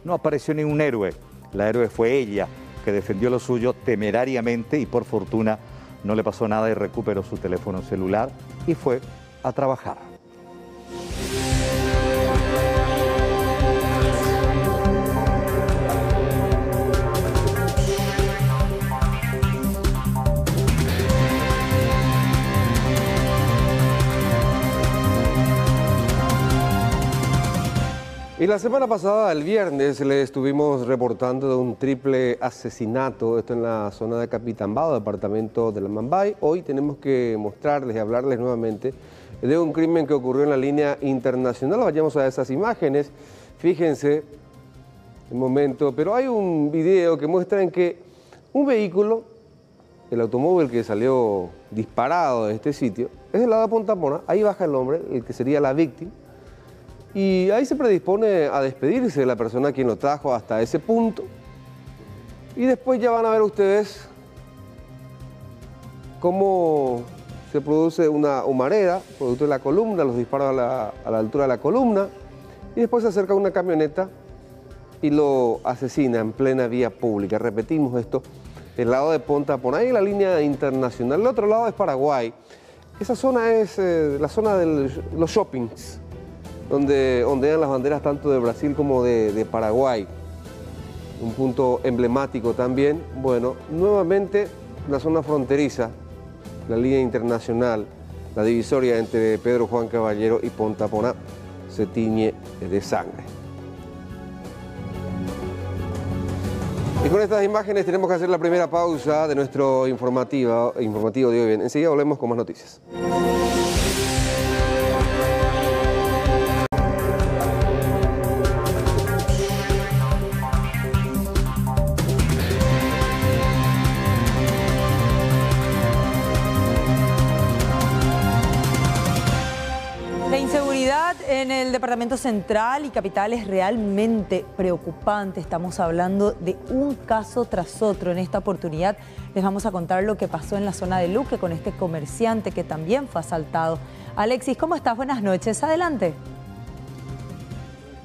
no apareció ningún héroe. La héroe fue ella, que defendió lo suyo temerariamente y por fortuna no le pasó nada y recuperó su teléfono celular y fue a trabajar. Y la semana pasada, el viernes, le estuvimos reportando de un triple asesinato, esto en la zona de Capitambao, departamento de la Mambay. Hoy tenemos que mostrarles y hablarles nuevamente de un crimen que ocurrió en la línea internacional. Vayamos a esas imágenes, fíjense un momento, pero hay un video que muestra en que un vehículo, el automóvil que salió disparado de este sitio, es del lado de Punta Pona. Ahí baja el hombre, el que sería la víctima. Y ahí se predispone a despedirse de la persona quien lo trajo hasta ese punto. Y después ya van a ver ustedes cómo se produce una humareda, producto de la columna, los disparos a la altura de la columna. Y después se acerca una camioneta y lo asesina en plena vía pública. Repetimos esto, el lado de Punta Pona, ahí la línea internacional. El otro lado es Paraguay. Esa zona es la zona de los shoppings, donde ondean las banderas tanto de Brasil como de Paraguay. Un punto emblemático también. Bueno, nuevamente la zona fronteriza, la línea internacional, la divisoria entre Pedro Juan Caballero y Punta Pona se tiñe de sangre. Y con estas imágenes tenemos que hacer la primera pausa de nuestro informativo de hoy. Bien, enseguida volvemos con más noticias. En el departamento central y capital es realmente preocupante. Estamos hablando de un caso tras otro. En esta oportunidad les vamos a contar lo que pasó en la zona de Luque con este comerciante que también fue asaltado. Alexis, ¿cómo estás? Buenas noches. Adelante.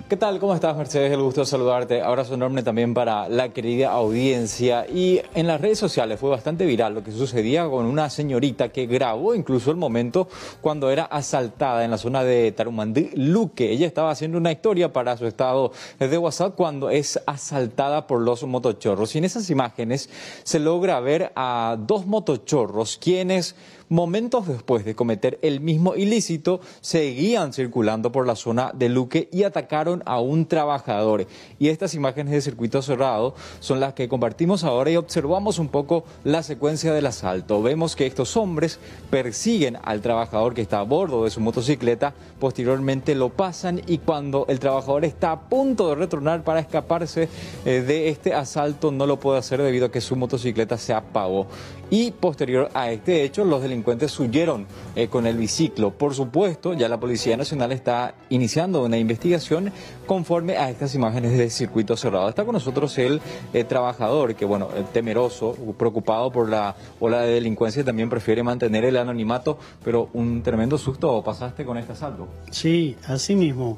¿Qué tal? ¿Cómo estás, Mercedes? El gusto de saludarte. Abrazo enorme también para la querida audiencia. Y en las redes sociales fue bastante viral lo que sucedía con una señorita que grabó incluso el momento cuando era asaltada en la zona de Tarumandí, Luque. Ella estaba haciendo una historia para su estado de WhatsApp cuando es asaltada por los motochorros. Y en esas imágenes se logra ver a dos motochorros quienes momentos después de cometer el mismo ilícito, seguían circulando por la zona de Luque y atacaron a un trabajador. Y estas imágenes de circuito cerrado son las que compartimos ahora y observamos un poco la secuencia del asalto. Vemos que estos hombres persiguen al trabajador que está a bordo de su motocicleta, posteriormente lo pasan y cuando el trabajador está a punto de retornar para escaparse de este asalto, no lo puede hacer debido a que su motocicleta se apagó. Y posterior a este hecho, los delincuentes huyeron con el biciclo. Por supuesto, ya la Policía Nacional está iniciando una investigación conforme a estas imágenes de circuito cerrado. Está con nosotros el trabajador que, bueno, temeroso, preocupado por la ola de delincuencia, también prefiere mantener el anonimato, pero un tremendo susto pasaste con este asalto. Sí, así mismo.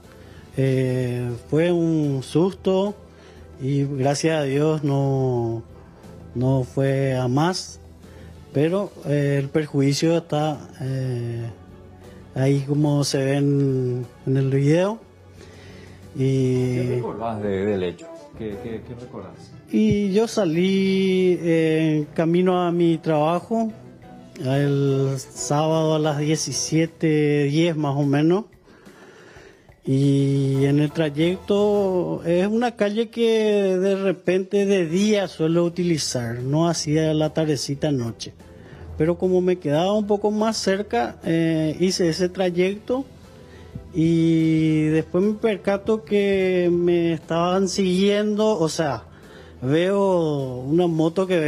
Fue un susto y gracias a Dios no fue a más, pero el perjuicio está ahí como se ve en el video. ¿Qué recordás del hecho? ¿Qué recordás? Y yo salí en camino a mi trabajo el sábado a las 17:10 más o menos. Y en el trayecto es una calle que de repente de día suelo utilizar, no hacía la tardecita noche. Pero como me quedaba un poco más cerca, hice ese trayecto y después me percato que me estaban siguiendo, o sea, veo una moto que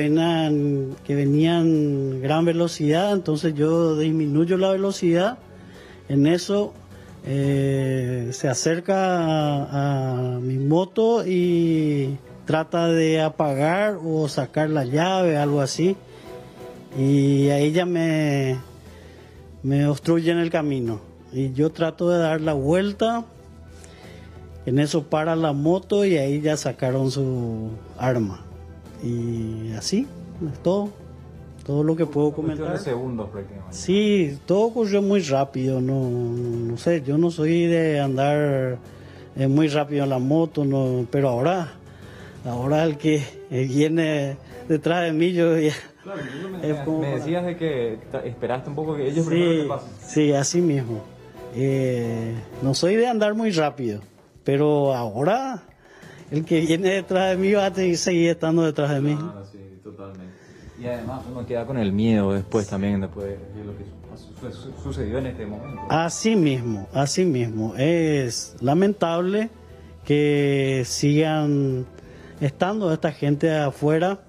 venían gran velocidad, entonces yo disminuyo la velocidad, en eso se acerca a mi moto y trata de apagar o sacar la llave, algo así, y ahí ya me obstruyen el camino y yo trato de dar la vuelta, en eso para la moto y ahí ya sacaron su arma y así es todo lo que puedo comentar. Segundos prácticamente. Sí, todo ocurrió muy rápido, no sé, yo no soy de andar muy rápido en la moto, no, pero ahora el que viene detrás de mí, yo ya... Claro, me decías de que esperaste un poco que ellos sí, primero te pasen. Sí, así mismo. No soy de andar muy rápido, pero ahora el que viene detrás de mí va a seguir estando detrás de mí. Ah, sí, totalmente. Y además uno queda con el miedo después también, después de lo que sucedió en este momento. Así mismo. Es lamentable que sigan estando esta gente afuera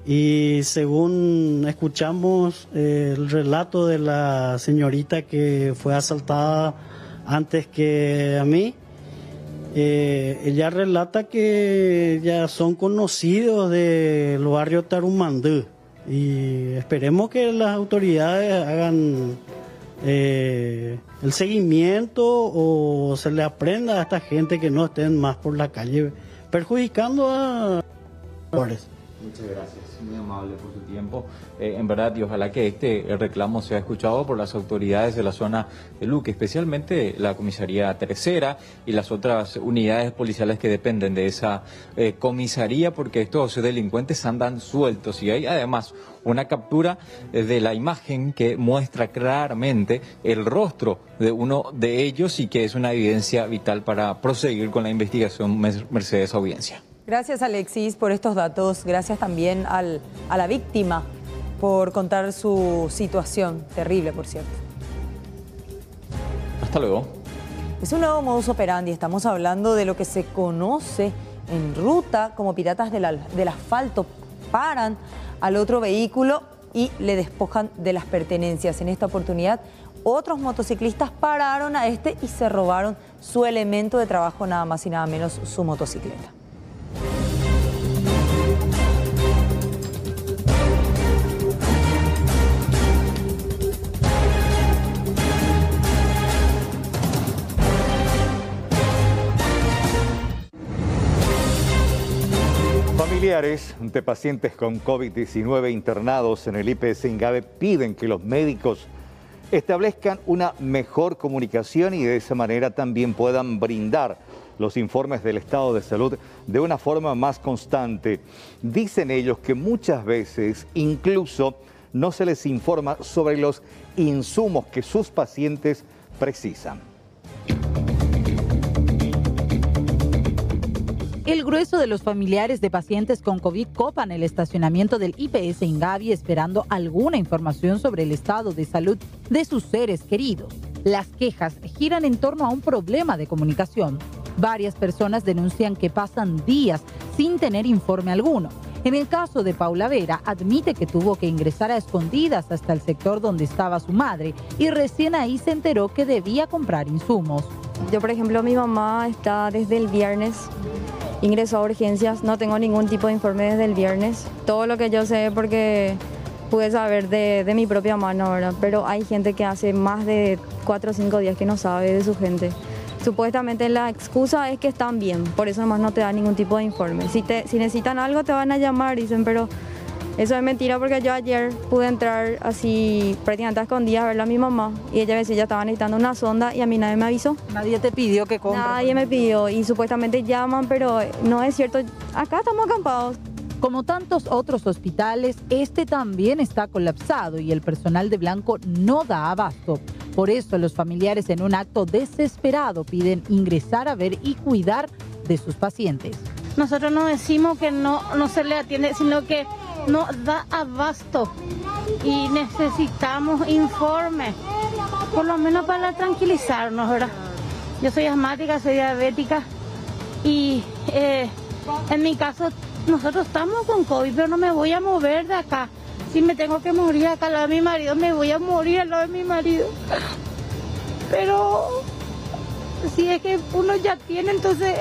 y según escuchamos el relato de la señorita que fue asaltada antes que a mí, ella relata que ya son conocidos del barrio Tarumandú y esperemos que las autoridades hagan el seguimiento o se le aprenda a esta gente que no estén más por la calle perjudicando a... Muchas gracias, muy amable por su tiempo. En verdad, y ojalá que este reclamo sea escuchado por las autoridades de la zona de Luque, especialmente la comisaría tercera y las otras unidades policiales que dependen de esa comisaría, porque estos delincuentes andan sueltos y hay además una captura de la imagen que muestra claramente el rostro de uno de ellos y que es una evidencia vital para proseguir con la investigación. Mercedes, audiencia. Gracias, Alexis, por estos datos. Gracias también a la víctima por contar su situación. Terrible, por cierto. Hasta luego. Es un nuevo modus operandi. Estamos hablando de lo que se conoce en ruta como piratas del asfalto. Paran al otro vehículo y le despojan de las pertenencias. En esta oportunidad, otros motociclistas pararon a este y se robaron su elemento de trabajo, nada más y nada menos su motocicleta. Familiares de pacientes con COVID-19 internados en el IPS Ingave piden que los médicos establezcan una mejor comunicación y de esa manera también puedan brindar los informes del estado de salud de una forma más constante. Dicen ellos que muchas veces incluso no se les informa sobre los insumos que sus pacientes precisan. El grueso de los familiares de pacientes con COVID copan el estacionamiento del IPS Ingavi esperando alguna información sobre el estado de salud de sus seres queridos. Las quejas giran en torno a un problema de comunicación. Varias personas denuncian que pasan días sin tener informe alguno. En el caso de Paula Vera, admite que tuvo que ingresar a escondidas hasta el sector donde estaba su madre y recién ahí se enteró que debía comprar insumos. Yo, por ejemplo, mi mamá está desde el viernes, ingresó a urgencias, no tengo ningún tipo de informe desde el viernes. Todo lo que yo sé porque pude saber de mi propia mano, ¿verdad? Pero hay gente que hace más de 4 o 5 días que no sabe de su gente. Supuestamente la excusa es que están bien, por eso nomás no te dan ningún tipo de informe. Si necesitan algo te van a llamar, dicen, pero eso es mentira porque yo ayer pude entrar así prácticamente a escondidas a verla a mi mamá y ella decía que ya estaba necesitando una sonda y a mí nadie me avisó. ¿Nadie te pidió que compre? Nadie me pidió y supuestamente llaman, pero no es cierto, acá estamos acampados. Como tantos otros hospitales, este también está colapsado y el personal de blanco no da abasto. Por eso los familiares en un acto desesperado piden ingresar a ver y cuidar de sus pacientes. Nosotros no decimos que no se le atiende, sino que no da abasto y necesitamos informes, por lo menos para tranquilizarnos, ¿verdad? Yo soy asmática, soy diabética y en mi caso nosotros estamos con COVID, pero no me voy a mover de acá. Si me tengo que morir acá al lado de mi marido, me voy a morir al lado de mi marido. Pero si es que uno ya tiene, entonces,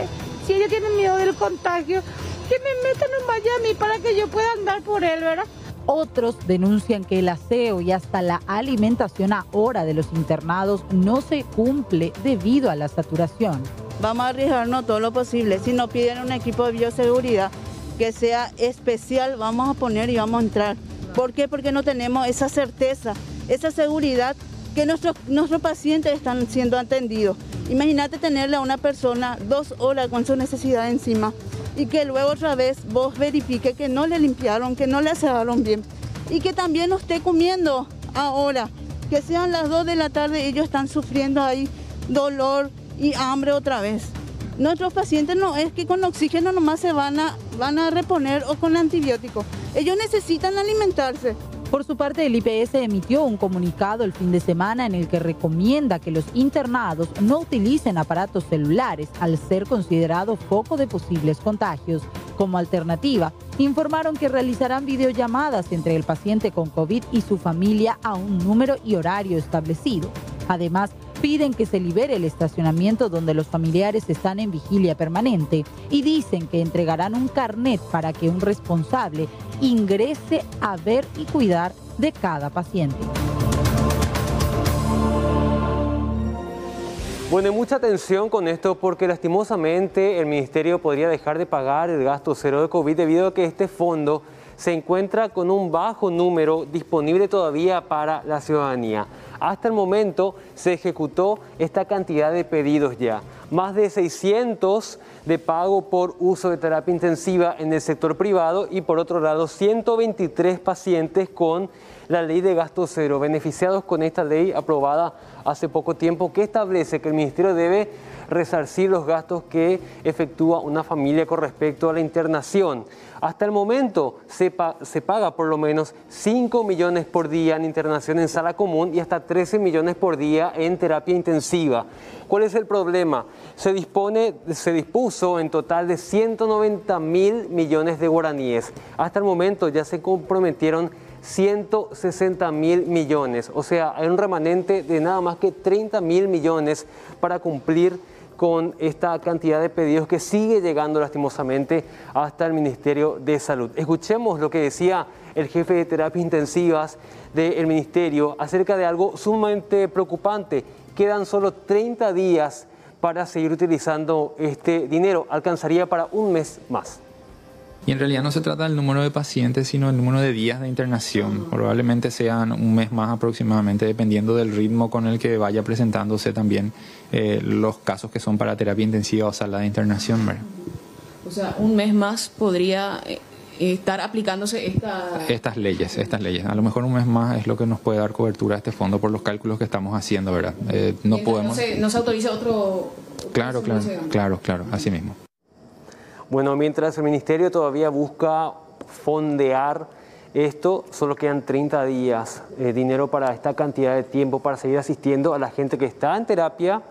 si ellos tienen miedo del contagio, que me metan en Miami para que yo pueda andar por él, ¿verdad? Otros denuncian que el aseo y hasta la alimentación ahora de los internados no se cumple debido a la saturación. Vamos a arriesgarnos todo lo posible. Si nos piden un equipo de bioseguridad que sea especial, vamos a poner y vamos a entrar. ¿Por qué? Porque no tenemos esa certeza, esa seguridad que nuestros pacientes están siendo atendidos. Imagínate tenerle a una persona 2 horas con su necesidad encima y que luego otra vez vos verifique que no le limpiaron, que no le asearon bien y que también no esté comiendo ahora, que sean las 2 de la tarde y ellos están sufriendo ahí dolor y hambre otra vez. Nuestros pacientes no es que con oxígeno nomás se van a reponer o con antibióticos. Ellos necesitan alimentarse. Por su parte, el IPS emitió un comunicado el fin de semana en el que recomienda que los internados no utilicen aparatos celulares al ser considerados foco de posibles contagios. Como alternativa, informaron que realizarán videollamadas entre el paciente con COVID y su familia a un número y horario establecido. Además, piden que se libere el estacionamiento donde los familiares están en vigilia permanente y dicen que entregarán un carnet para que un responsable ingrese a ver y cuidar de cada paciente. Bueno, y mucha atención con esto porque lastimosamente el Ministerio podría dejar de pagar el gasto cero de COVID debido a que este fondo se encuentra con un bajo número disponible todavía para la ciudadanía. Hasta el momento se ejecutó esta cantidad de pedidos ya. Más de 600 de pago por uso de terapia intensiva en el sector privado y por otro lado 123 pacientes con la ley de gasto cero, beneficiados con esta ley aprobada hace poco tiempo que establece que el Ministerio debe resarcir los gastos que efectúa una familia con respecto a la internación. Hasta el momento se paga por lo menos 5 millones por día en internación en sala común y hasta 13 millones por día en terapia intensiva. ¿Cuál es el problema? Se dispuso en total de 190.000 millones de guaraníes. Hasta el momento ya se comprometieron 160.000 millones, o sea, hay un remanente de nada más que 30.000 millones para cumplir con esta cantidad de pedidos que sigue llegando lastimosamente hasta el Ministerio de Salud. Escuchemos lo que decía el jefe de terapias intensivas del Ministerio acerca de algo sumamente preocupante. Quedan solo 30 días para seguir utilizando este dinero. Alcanzaría para un mes más. Y en realidad no se trata del número de pacientes, sino del número de días de internación. Probablemente sean un mes más aproximadamente, dependiendo del ritmo con el que vaya presentándose también los casos que son para terapia intensiva o sala de internación, ¿verdad? O sea, un mes más podría estar aplicándose estas leyes. A lo mejor un mes más es lo que nos puede dar cobertura a este fondo por los cálculos que estamos haciendo, ¿verdad? No podemos... No se autoriza otro... Claro, así mismo. Bueno, mientras el Ministerio todavía busca fondear esto, solo quedan 30 días, dinero para esta cantidad de tiempo para seguir asistiendo a la gente que está en terapia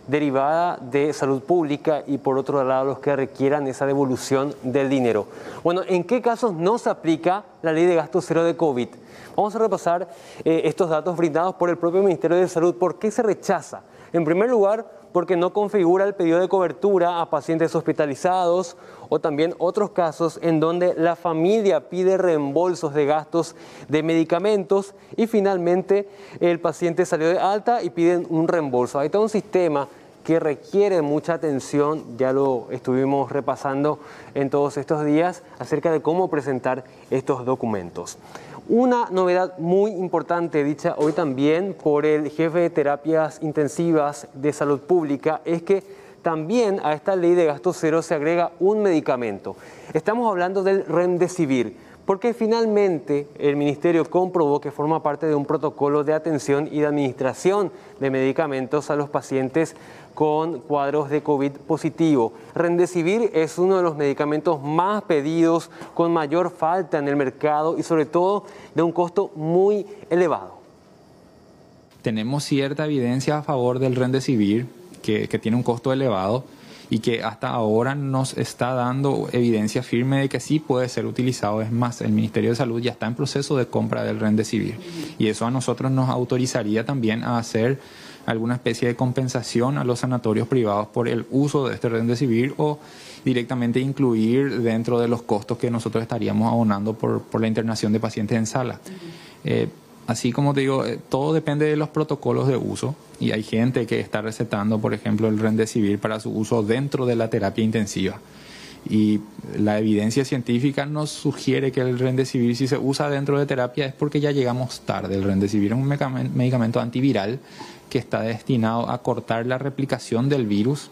derivada de salud pública y por otro lado los que requieran esa devolución del dinero. Bueno, ¿en qué casos no se aplica la ley de gasto cero de COVID? Vamos a repasar estos datos brindados por el propio Ministerio de Salud. ¿Por qué se rechaza? En primer lugar, porque no configura el pedido de cobertura a pacientes hospitalizados o también otros casos en donde la familia pide reembolsos de gastos de medicamentos y finalmente el paciente salió de alta y piden un reembolso. Hay todo un sistema que requiere mucha atención, ya lo estuvimos repasando en todos estos días acerca de cómo presentar estos documentos. Una novedad muy importante dicha hoy también por el jefe de terapias intensivas de salud pública es que también a esta ley de gasto cero se agrega un medicamento. Estamos hablando del Remdesivir, porque finalmente el Ministerio comprobó que forma parte de un protocolo de atención y de administración de medicamentos a los pacientes con cuadros de COVID positivo. Remdesivir es uno de los medicamentos más pedidos, con mayor falta en el mercado y sobre todo de un costo muy elevado. Tenemos cierta evidencia a favor del Remdesivir, que tiene un costo elevado y que hasta ahora nos está dando evidencia firme de que sí puede ser utilizado. Es más, el Ministerio de Salud ya está en proceso de compra del Remdesivir y eso a nosotros nos autorizaría también a hacer alguna especie de compensación a los sanatorios privados por el uso de este Remdesivir o directamente incluir dentro de los costos que nosotros estaríamos abonando por la internación de pacientes en sala. Así como te digo, todo depende de los protocolos de uso y hay gente que está recetando, por ejemplo, el Remdesivir para su uso dentro de la terapia intensiva. Y la evidencia científica nos sugiere que el Remdesivir, si se usa dentro de terapia, es porque ya llegamos tarde. El Remdesivir es un medicamento antiviral que está destinado a cortar la replicación del virus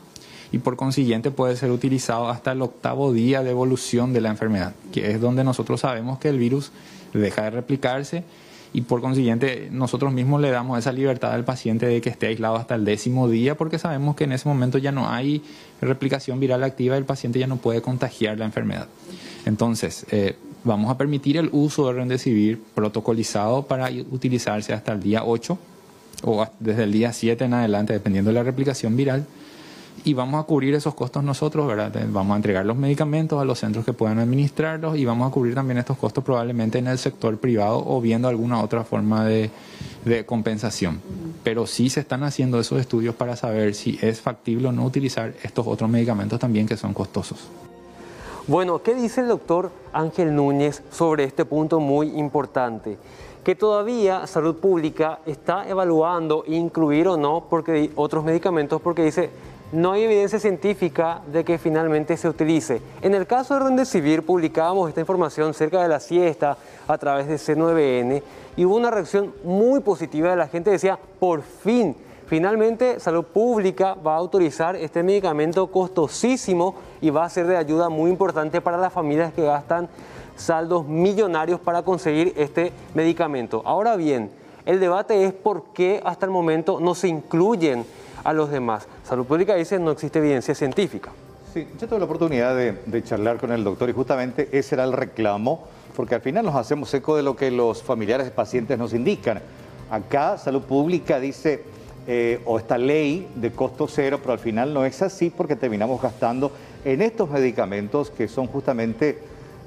y por consiguiente puede ser utilizado hasta el 8º día de evolución de la enfermedad, que es donde nosotros sabemos que el virus deja de replicarse y por consiguiente nosotros mismos le damos esa libertad al paciente de que esté aislado hasta el 10º día porque sabemos que en ese momento ya no hay replicación viral activa y el paciente ya no puede contagiar la enfermedad. Entonces, vamos a permitir el uso del Remdesivir protocolizado para utilizarse hasta el día 8 o desde el día 7 en adelante, dependiendo de la replicación viral. Y vamos a cubrir esos costos nosotros, ¿verdad? Vamos a entregar los medicamentos a los centros que puedan administrarlos y vamos a cubrir también estos costos probablemente en el sector privado o viendo alguna otra forma de compensación. Pero sí se están haciendo esos estudios para saber si es factible o no utilizar estos otros medicamentos también que son costosos. Bueno, ¿qué dice el doctor Ángel Núñez sobre este punto muy importante? Que todavía Salud Pública está evaluando incluir o no porque otros medicamentos porque dice no hay evidencia científica de que finalmente se utilice. En el caso de Remdesivir publicábamos esta información cerca de la siesta a través de C9N y hubo una reacción muy positiva de la gente, decía, por fin, finalmente Salud Pública va a autorizar este medicamento costosísimo y va a ser de ayuda muy importante para las familias que gastan saldos millonarios para conseguir este medicamento. Ahora bien, el debate es por qué hasta el momento no se incluyen a los demás. Salud Pública dice no existe evidencia científica. Sí, yo tuve la oportunidad de charlar con el doctor y justamente ese era el reclamo, porque al final nos hacemos eco de lo que los familiares de pacientes nos indican. Acá Salud Pública dice, o esta ley de costo cero, pero al final no es así porque terminamos gastando en estos medicamentos que son justamente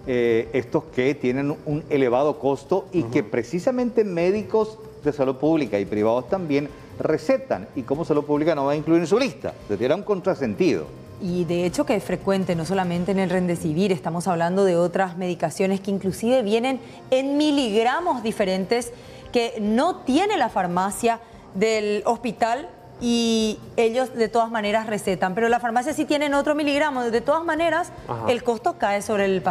estos que tienen un elevado costo y que precisamente médicos de salud pública y privados también recetan y como Salud Pública no va a incluir en su lista. Era un contrasentido. Y de hecho que es frecuente, no solamente en el Remdesivir, estamos hablando de otras medicaciones que inclusive vienen en miligramos diferentes que no tiene la farmacia del hospital y ellos de todas maneras recetan, pero la farmacia sí tienen otro miligramo, de todas maneras el costo cae sobre el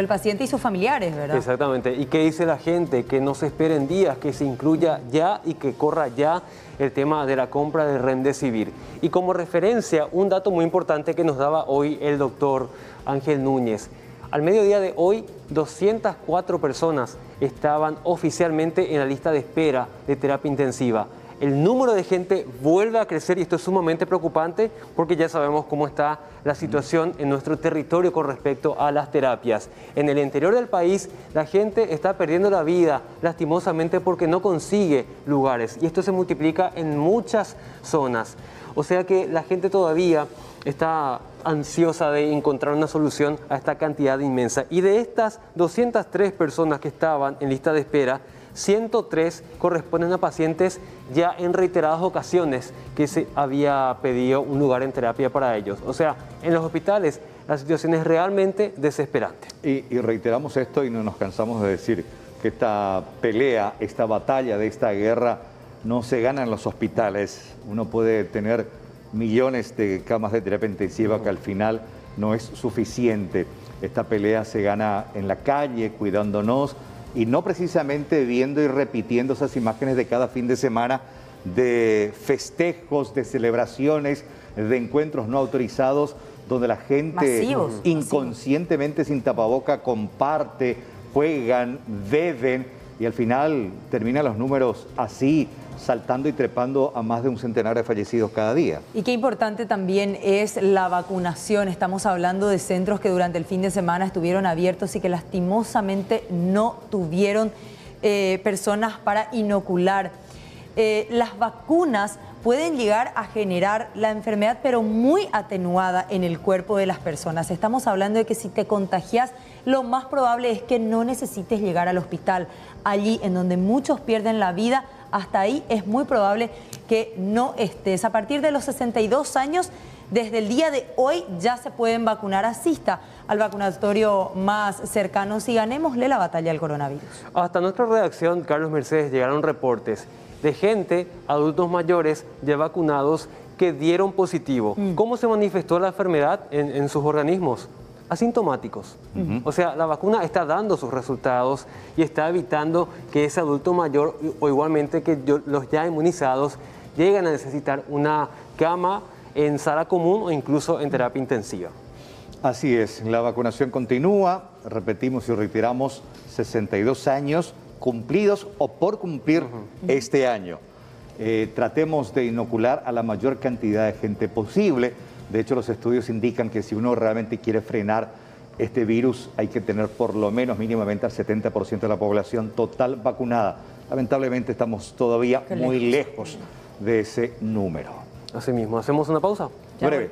paciente y sus familiares, ¿verdad? Exactamente, ¿y qué dice la gente? Que no se esperen días, que se incluya ya y que corra ya el tema de la compra de Remdesivir. Y como referencia, un dato muy importante que nos daba hoy el doctor Ángel Núñez, Al mediodía de hoy, 204 personas estaban oficialmente en la lista de espera de terapia intensiva. El número de gente vuelve a crecer y esto es sumamente preocupante porque ya sabemos cómo está la situación en nuestro territorio con respecto a las terapias. En el interior del país, la gente está perdiendo la vida lastimosamente porque no consigue lugares y esto se multiplica en muchas zonas. O sea que la gente todavía está ansiosa de encontrar una solución a esta cantidad inmensa. Y de estas 203 personas que estaban en lista de espera, 103 corresponden a pacientes ya en reiteradas ocasiones que se había pedido un lugar en terapia para ellos. O sea, en los hospitales la situación es realmente desesperante. Y reiteramos esto y no nos cansamos de decir que esta pelea, esta batalla de esta guerra no se gana en los hospitales. Uno puede tener millones de camas de terapia intensiva que al final no es suficiente. Esta pelea se gana en la calle, cuidándonos, y no precisamente viendo y repitiendo esas imágenes de cada fin de semana de festejos, de celebraciones, de encuentros no autorizados, donde la gente inconscientemente sin tapaboca comparte, juegan, beben y al final terminan los números así, saltando y trepando a más de un centenar de fallecidos cada día. Y qué importante también es la vacunación. Estamos hablando de centros que durante el fin de semana estuvieron abiertos y que lastimosamente no tuvieron personas para inocular. Las vacunas pueden llegar a generar la enfermedad, pero muy atenuada en el cuerpo de las personas. Estamos hablando de que si te contagias, lo más probable es que no necesites llegar al hospital. Allí en donde muchos pierden la vida, hasta ahí es muy probable que no estés. A partir de los 62 años, desde el día de hoy ya se pueden vacunar. Asista al vacunatorio más cercano y ganémosle la batalla al coronavirus. Hasta nuestra redacción, Carlos Mercedes, llegaron reportes de gente, adultos mayores, ya vacunados, que dieron positivo. ¿Cómo se manifestó la enfermedad en sus organismos? Asintomáticos. O sea, la vacuna está dando sus resultados y está evitando que ese adulto mayor o igualmente que los ya inmunizados lleguen a necesitar una cama en sala común o incluso en terapia intensiva. Así es, la vacunación continúa, repetimos y reiteramos, 62 años cumplidos o por cumplir este año. Tratemos de inocular a la mayor cantidad de gente posible. De hecho, los estudios indican que si uno realmente quiere frenar este virus, hay que tener por lo menos mínimamente al 70% de la población total vacunada. Lamentablemente estamos todavía muy lejos de ese número. Así mismo, ¿hacemos una pausa? Breve.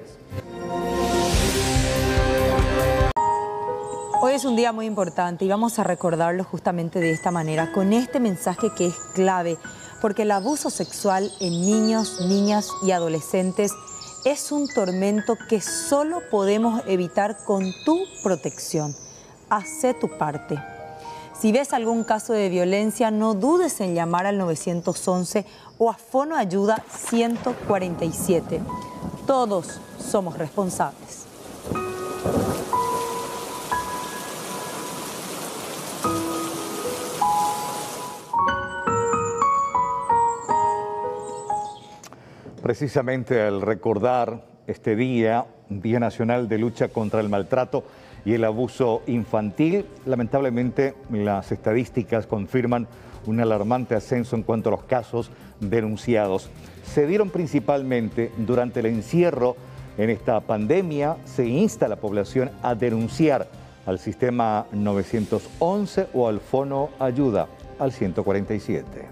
Hoy es un día muy importante y vamos a recordarlo justamente de esta manera, con este mensaje que es clave, porque el abuso sexual en niños, niñas y adolescentes es un tormento que solo podemos evitar con tu protección. Hacé tu parte. Si ves algún caso de violencia, no dudes en llamar al 911 o a Fono Ayuda 147. Todos somos responsables. Precisamente al recordar este día, Día Nacional de Lucha contra el Maltrato y el Abuso Infantil, lamentablemente las estadísticas confirman un alarmante ascenso en cuanto a los casos denunciados. Se dieron principalmente durante el encierro en esta pandemia. Se insta a la población a denunciar al sistema 911 o al Fono Ayuda al 147.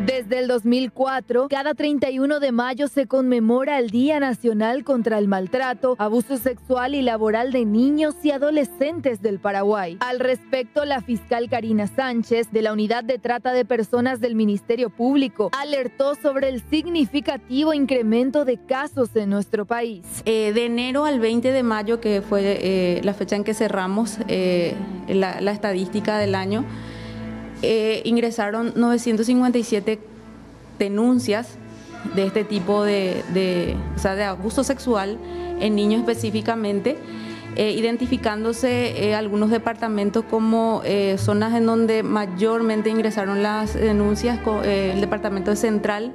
Desde el 2004, cada 31 de mayo se conmemora el Día Nacional contra el Maltrato, Abuso Sexual y Laboral de Niños y Adolescentes del Paraguay. Al respecto, la fiscal Karina Sánchez, de la Unidad de Trata de Personas del Ministerio Público, alertó sobre el significativo incremento de casos en nuestro país. De enero al 20 de mayo, que fue la fecha en que cerramos la estadística del año, ingresaron 957 denuncias de este tipo de abuso sexual en niños específicamente, identificándose algunos departamentos como zonas en donde mayormente ingresaron las denuncias, el departamento de Central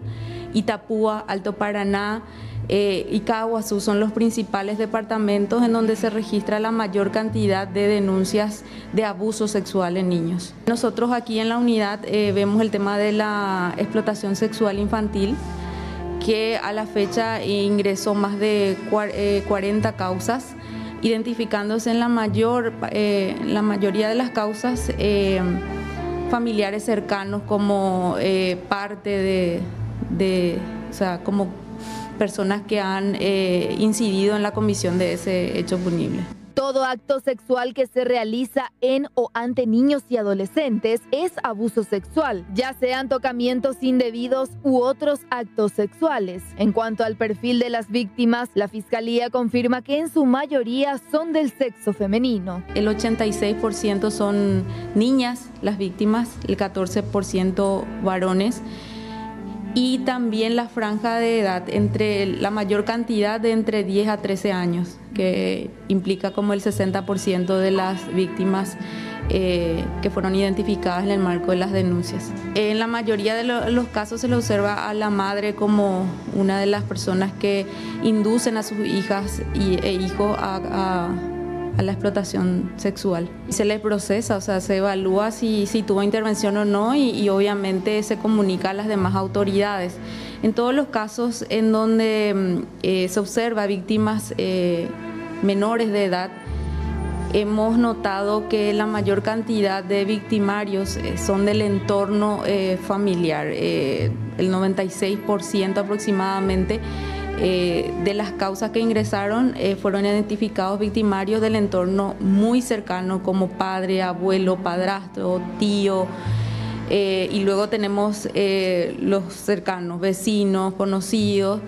Itapúa, Alto Paraná y Caguazú son los principales departamentos en donde se registra la mayor cantidad de denuncias de abuso sexual en niños. Nosotros aquí en la unidad vemos el tema de la explotación sexual infantil, que a la fecha ingresó más de 40 causas, identificándose en la mayoría de las causas familiares cercanos como parte o sea, como personas que han incidido en la comisión de ese hecho punible. Todo acto sexual que se realiza en o ante niños y adolescentes es abuso sexual, ya sean tocamientos indebidos u otros actos sexuales. En cuanto al perfil de las víctimas, la Fiscalía confirma que en su mayoría son del sexo femenino. El 86% son niñas las víctimas, el 14% varones. Y también la franja de edad, entre la mayor cantidad de entre 10 a 13 años, que implica como el 60% de las víctimas que fueron identificadas en el marco de las denuncias. En la mayoría de los casos se le observa a la madre como una de las personas que inducen a sus hijas e hijos a la explotación sexual. Se le procesa, o sea, se evalúa si tuvo intervención o no y obviamente se comunica a las demás autoridades. En todos los casos en donde se observa víctimas menores de edad, hemos notado que la mayor cantidad de victimarios son del entorno familiar, el 96% aproximadamente. De las causas que ingresaron fueron identificados victimarios del entorno muy cercano como padre, abuelo, padrastro, tío, y luego tenemos los cercanos, vecinos, conocidos.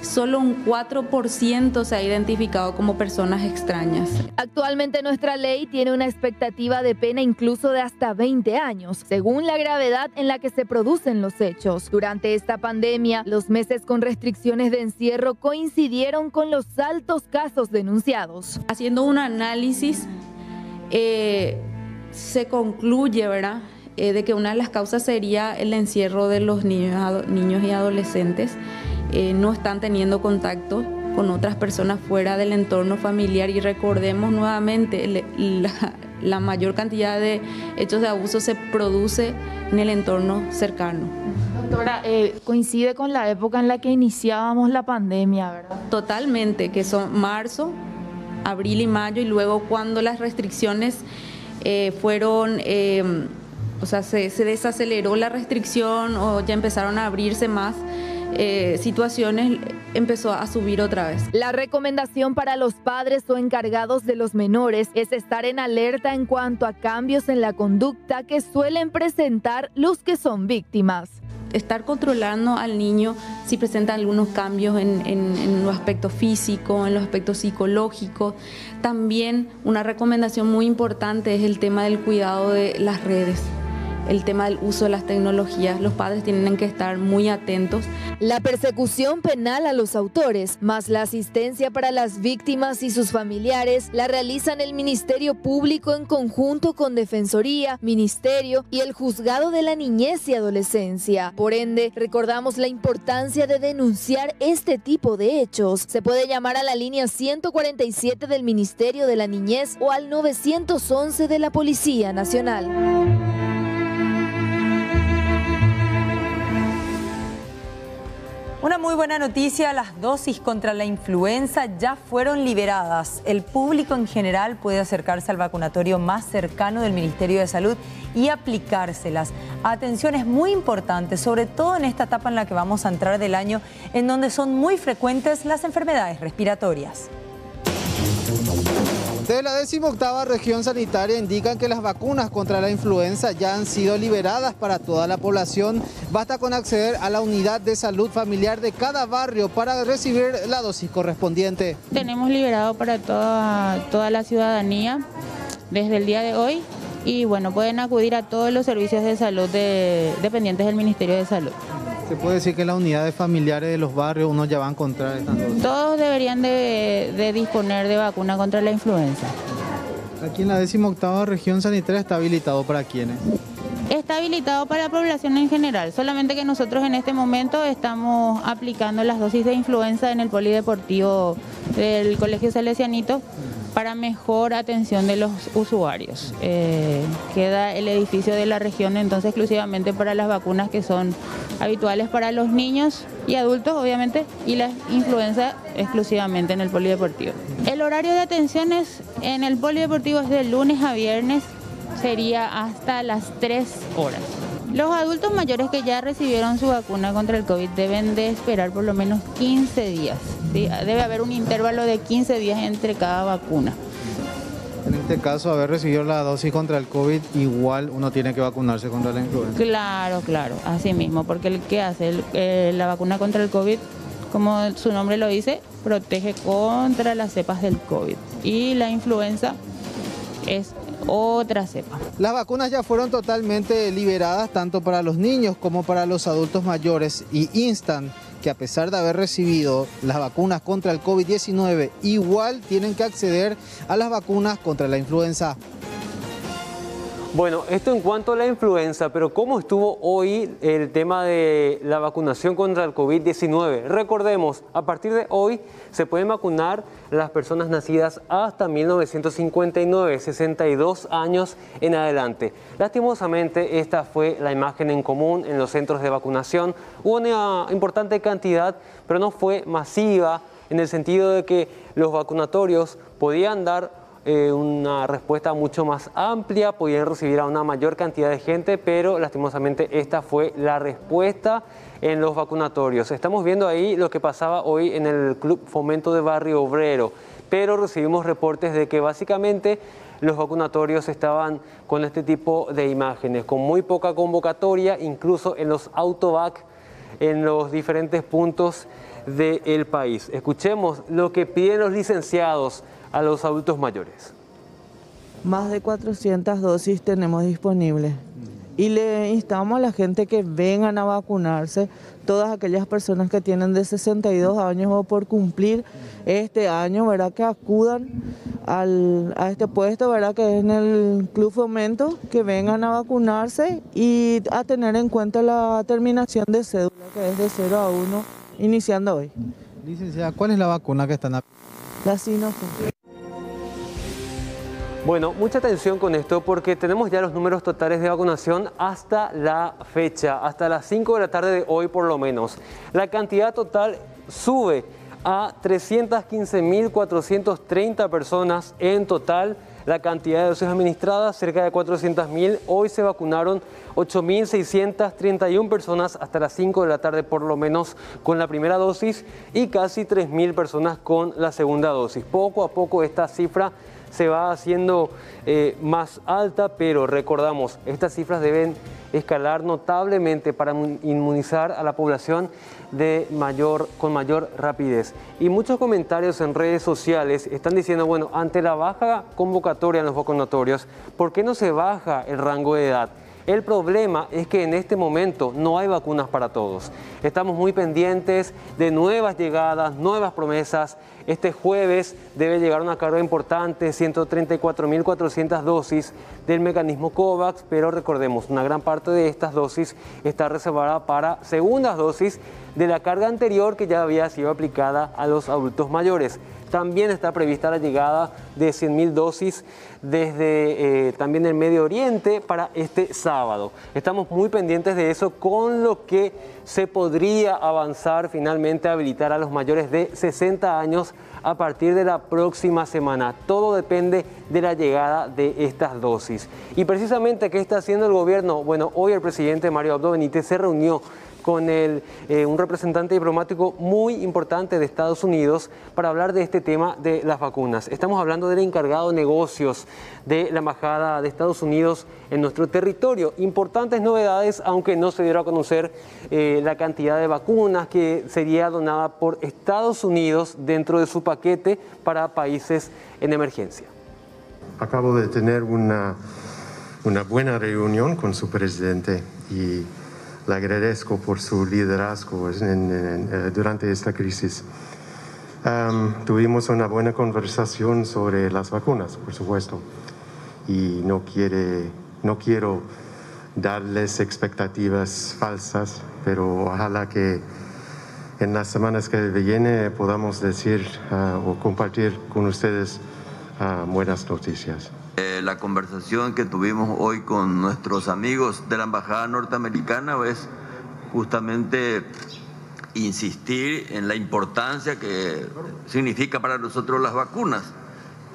Solo un 4% se ha identificado como personas extrañas. Actualmente nuestra ley tiene una expectativa de pena incluso de hasta 20 años, según la gravedad en la que se producen los hechos. Durante esta pandemia, los meses con restricciones de encierro coincidieron con los altos casos denunciados. Haciendo un análisis, se concluye, ¿verdad?, de que una de las causas sería el encierro de los niños y adolescentes. No están teniendo contacto con otras personas fuera del entorno familiar y recordemos nuevamente la mayor cantidad de hechos de abuso se produce en el entorno cercano. Doctora, coincide con la época en la que iniciábamos la pandemia, ¿verdad? Totalmente, que son marzo, abril y mayo, y luego cuando las restricciones fueron, o sea, se desaceleró la restricción o ya empezaron a abrirse más situaciones, empezó a subir otra vez. La recomendación para los padres o encargados de los menores es estar en alerta en cuanto a cambios en la conducta que suelen presentar los que son víctimas. Estar controlando al niño si presenta algunos cambios en los aspectos físicos, en los aspectos psicológicos. También una recomendación muy importante es el tema del cuidado de las redes. El tema del uso de las tecnologías, los padres tienen que estar muy atentos. La persecución penal a los autores, más la asistencia para las víctimas y sus familiares, la realizan el Ministerio Público en conjunto con Defensoría, Ministerio y el Juzgado de la Niñez y Adolescencia. Por ende, recordamos la importancia de denunciar este tipo de hechos. Se puede llamar a la línea 147 del Ministerio de la Niñez o al 911 de la Policía Nacional. Una muy buena noticia, las dosis contra la influenza ya fueron liberadas. El público en general puede acercarse al vacunatorio más cercano del Ministerio de Salud y aplicárselas. Atención, es muy importante, sobre todo en esta etapa en la que vamos a entrar del año, en donde son muy frecuentes las enfermedades respiratorias. Desde la 18ª región sanitaria indican que las vacunas contra la influenza ya han sido liberadas para toda la población. Basta con acceder a la unidad de salud familiar de cada barrio para recibir la dosis correspondiente. Tenemos liberado para toda la ciudadanía desde el día de hoy y bueno, pueden acudir a todos los servicios de salud dependientes del Ministerio de Salud. ¿Se puede decir que las unidades familiares de los barrios uno ya va a encontrar estas dosis? Todos deberían de disponer de vacuna contra la influenza. Aquí en la 18ª región sanitaria está habilitado para quiénes. Está habilitado para la población en general, solamente que nosotros en este momento estamos aplicando las dosis de influenza en el polideportivo del Colegio Salesianito para mejor atención de los usuarios. Queda el edificio de la región entonces exclusivamente para las vacunas que son habituales para los niños y adultos, obviamente, y la influenza exclusivamente en el polideportivo. El horario de atenciones en el polideportivo es de lunes a viernes, sería hasta las 3 horas. Los adultos mayores que ya recibieron su vacuna contra el COVID deben de esperar por lo menos 15 días. ¿Sí? Debe haber un intervalo de 15 días entre cada vacuna. En este caso, haber recibido la dosis contra el COVID, igual uno tiene que vacunarse contra la influenza. Claro, así mismo, porque el que hace la vacuna contra el COVID, como su nombre lo dice, protege contra las cepas del COVID. Y la influenza es otra cepa. Las vacunas ya fueron totalmente liberadas tanto para los niños como para los adultos mayores y instan que a pesar de haber recibido las vacunas contra el COVID-19, igual tienen que acceder a las vacunas contra la influenza. Bueno, esto en cuanto a la influenza, pero ¿cómo estuvo hoy el tema de la vacunación contra el COVID-19? Recordemos, a partir de hoy se pueden vacunar las personas nacidas hasta 1959, 62 años en adelante. Lastimosamente, esta fue la imagen en común en los centros de vacunación. Hubo una importante cantidad, pero no fue masiva, en el sentido de que los vacunatorios podían dar una respuesta mucho más amplia, podían recibir a una mayor cantidad de gente, pero lastimosamente esta fue la respuesta en los vacunatorios. Estamos viendo ahí lo que pasaba hoy en el Club Fomento de Barrio Obrero, pero recibimos reportes de que básicamente los vacunatorios estaban con este tipo de imágenes, con muy poca convocatoria, incluso en los autovac, en los diferentes puntos del país. Escuchemos lo que piden los licenciados a los adultos mayores. Más de 400 dosis tenemos disponibles y le instamos a la gente que vengan a vacunarse, todas aquellas personas que tienen de 62 años o por cumplir este año, ¿verdad? Que acudan a este puesto, ¿verdad? Que es en el Club Fomento, que vengan a vacunarse y a tener en cuenta la terminación de cédula, que es de 0 a 1, iniciando hoy. Licenciada, ¿cuál es la vacuna que están aplicando? La Sinopharm. Bueno, mucha atención con esto porque tenemos ya los números totales de vacunación hasta la fecha, hasta las 5 de la tarde de hoy por lo menos. La cantidad total sube a 315.430 personas en total. La cantidad de dosis administradas, cerca de 400.000. Hoy se vacunaron 8.631 personas hasta las 5 de la tarde por lo menos con la primera dosis y casi 3.000 personas con la segunda dosis. Poco a poco esta cifra se va haciendo más alta, pero recordamos, estas cifras deben escalar notablemente para inmunizar a la población con mayor rapidez. Y muchos comentarios en redes sociales están diciendo, bueno, ante la baja convocatoria en los vacunatorios, ¿por qué no se baja el rango de edad? El problema es que en este momento no hay vacunas para todos. Estamos muy pendientes de nuevas llegadas, nuevas promesas. Este jueves debe llegar una carga importante, 134.400 dosis del mecanismo COVAX, pero recordemos, una gran parte de estas dosis está reservada para segundas dosis de la carga anterior que ya había sido aplicada a los adultos mayores. También está prevista la llegada de 100.000 dosis desde también el Medio Oriente para este sábado. Estamos muy pendientes de eso, con lo que se podría avanzar finalmente a habilitar a los mayores de 60 años a partir de la próxima semana. Todo depende de la llegada de estas dosis. Y precisamente, ¿qué está haciendo el gobierno? Bueno, hoy el presidente Mario Abdo Benítez se reunió con un representante diplomático muy importante de Estados Unidos para hablar de este tema de las vacunas. Estamos hablando del encargado de negocios de la Embajada de Estados Unidos en nuestro territorio. Importantes novedades, aunque no se dieron a conocer la cantidad de vacunas que sería donada por Estados Unidos dentro de su paquete para países en emergencia. Acabo de tener una buena reunión con su presidente y le agradezco por su liderazgo durante esta crisis. Tuvimos una buena conversación sobre las vacunas, por supuesto, y no quiero darles expectativas falsas, pero ojalá que en las semanas que vienen podamos decir o compartir con ustedes buenas noticias. La conversación que tuvimos hoy con nuestros amigos de la Embajada Norteamericana es justamente insistir en la importancia que significa para nosotros las vacunas.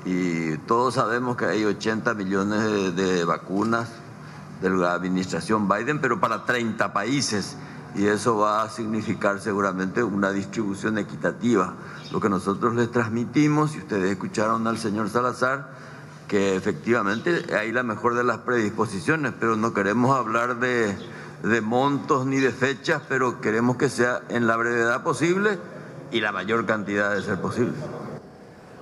Y todos sabemos que hay 80 millones de vacunas de la administración Biden, pero para 30 países. Y eso va a significar seguramente una distribución equitativa. Lo que nosotros les transmitimos, y ustedes escucharon al señor Salazar, que efectivamente hay la mejor de las predisposiciones, pero no queremos hablar de montos ni de fechas, pero queremos que sea en la brevedad posible y la mayor cantidad de ser posible.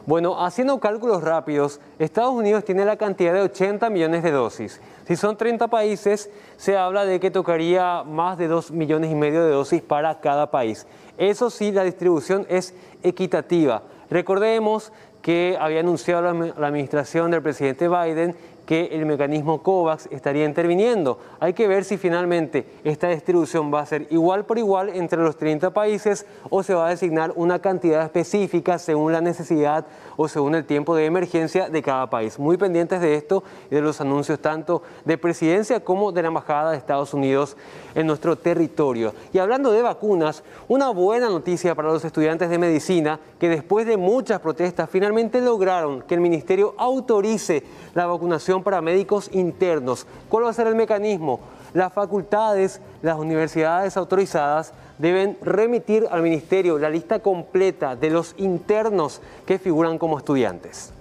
Bueno, haciendo cálculos rápidos, Estados Unidos tiene la cantidad de 80 millones de dosis. Si son 30 países, se habla de que tocaría más de 2,5 millones de dosis para cada país. Eso sí, la distribución es equitativa. Recordemos que había anunciado la administración del presidente Biden que el mecanismo COVAX estaría interviniendo. Hay que ver si finalmente esta distribución va a ser igual por igual entre los 30 países o se va a designar una cantidad específica según la necesidad o según el tiempo de emergencia de cada país. Muy pendientes de esto y de los anuncios tanto de presidencia como de la Embajada de Estados Unidos en nuestro territorio. Y hablando de vacunas, una buena noticia para los estudiantes de medicina que después de muchas protestas finalmente lograron que el ministerio autorice la vacunación para médicos internos. ¿Cuál va a ser el mecanismo? Las facultades, las universidades autorizadas deben remitir al ministerio la lista completa de los internos que figuran como estudiantes.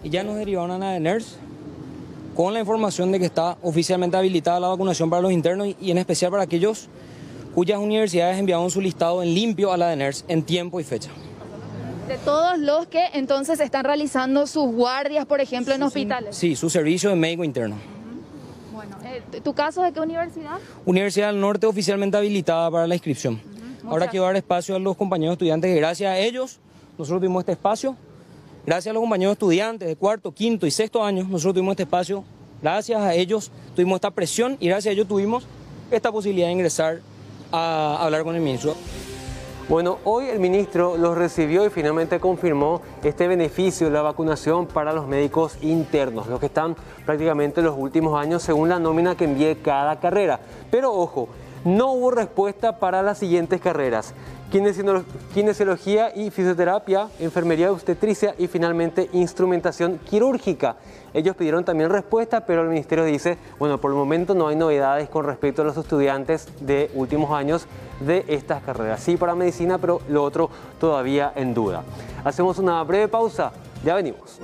Y ya nos derivaron a la de NERS con la información de que está oficialmente habilitada la vacunación para los internos y en especial para aquellos cuyas universidades enviaron su listado en limpio a la de NERS en tiempo y fecha. De todos los que entonces están realizando sus guardias, por ejemplo, en hospitales. Sí, su servicio de médico interno. Bueno, ¿tu caso de qué universidad? Universidad del Norte oficialmente habilitada para la inscripción. Ahora quiero dar espacio a los compañeros estudiantes, que gracias a ellos nosotros tuvimos este espacio. Gracias a los compañeros estudiantes de cuarto, quinto y sexto año, nosotros tuvimos este espacio. Gracias a ellos tuvimos esta presión y gracias a ellos tuvimos esta posibilidad de ingresar a hablar con el ministro. Bueno, hoy el ministro los recibió y finalmente confirmó este beneficio de la vacunación para los médicos internos, los que están prácticamente en los últimos años según la nómina que envíe cada carrera. Pero ojo, no hubo respuesta para las siguientes carreras: kinesiología y fisioterapia, enfermería y obstetricia y finalmente instrumentación quirúrgica. Ellos pidieron también respuesta, pero el ministerio dice, bueno, por el momento no hay novedades con respecto a los estudiantes de últimos años de estas carreras. Sí para medicina, pero lo otro todavía en duda. Hacemos una breve pausa, ya venimos.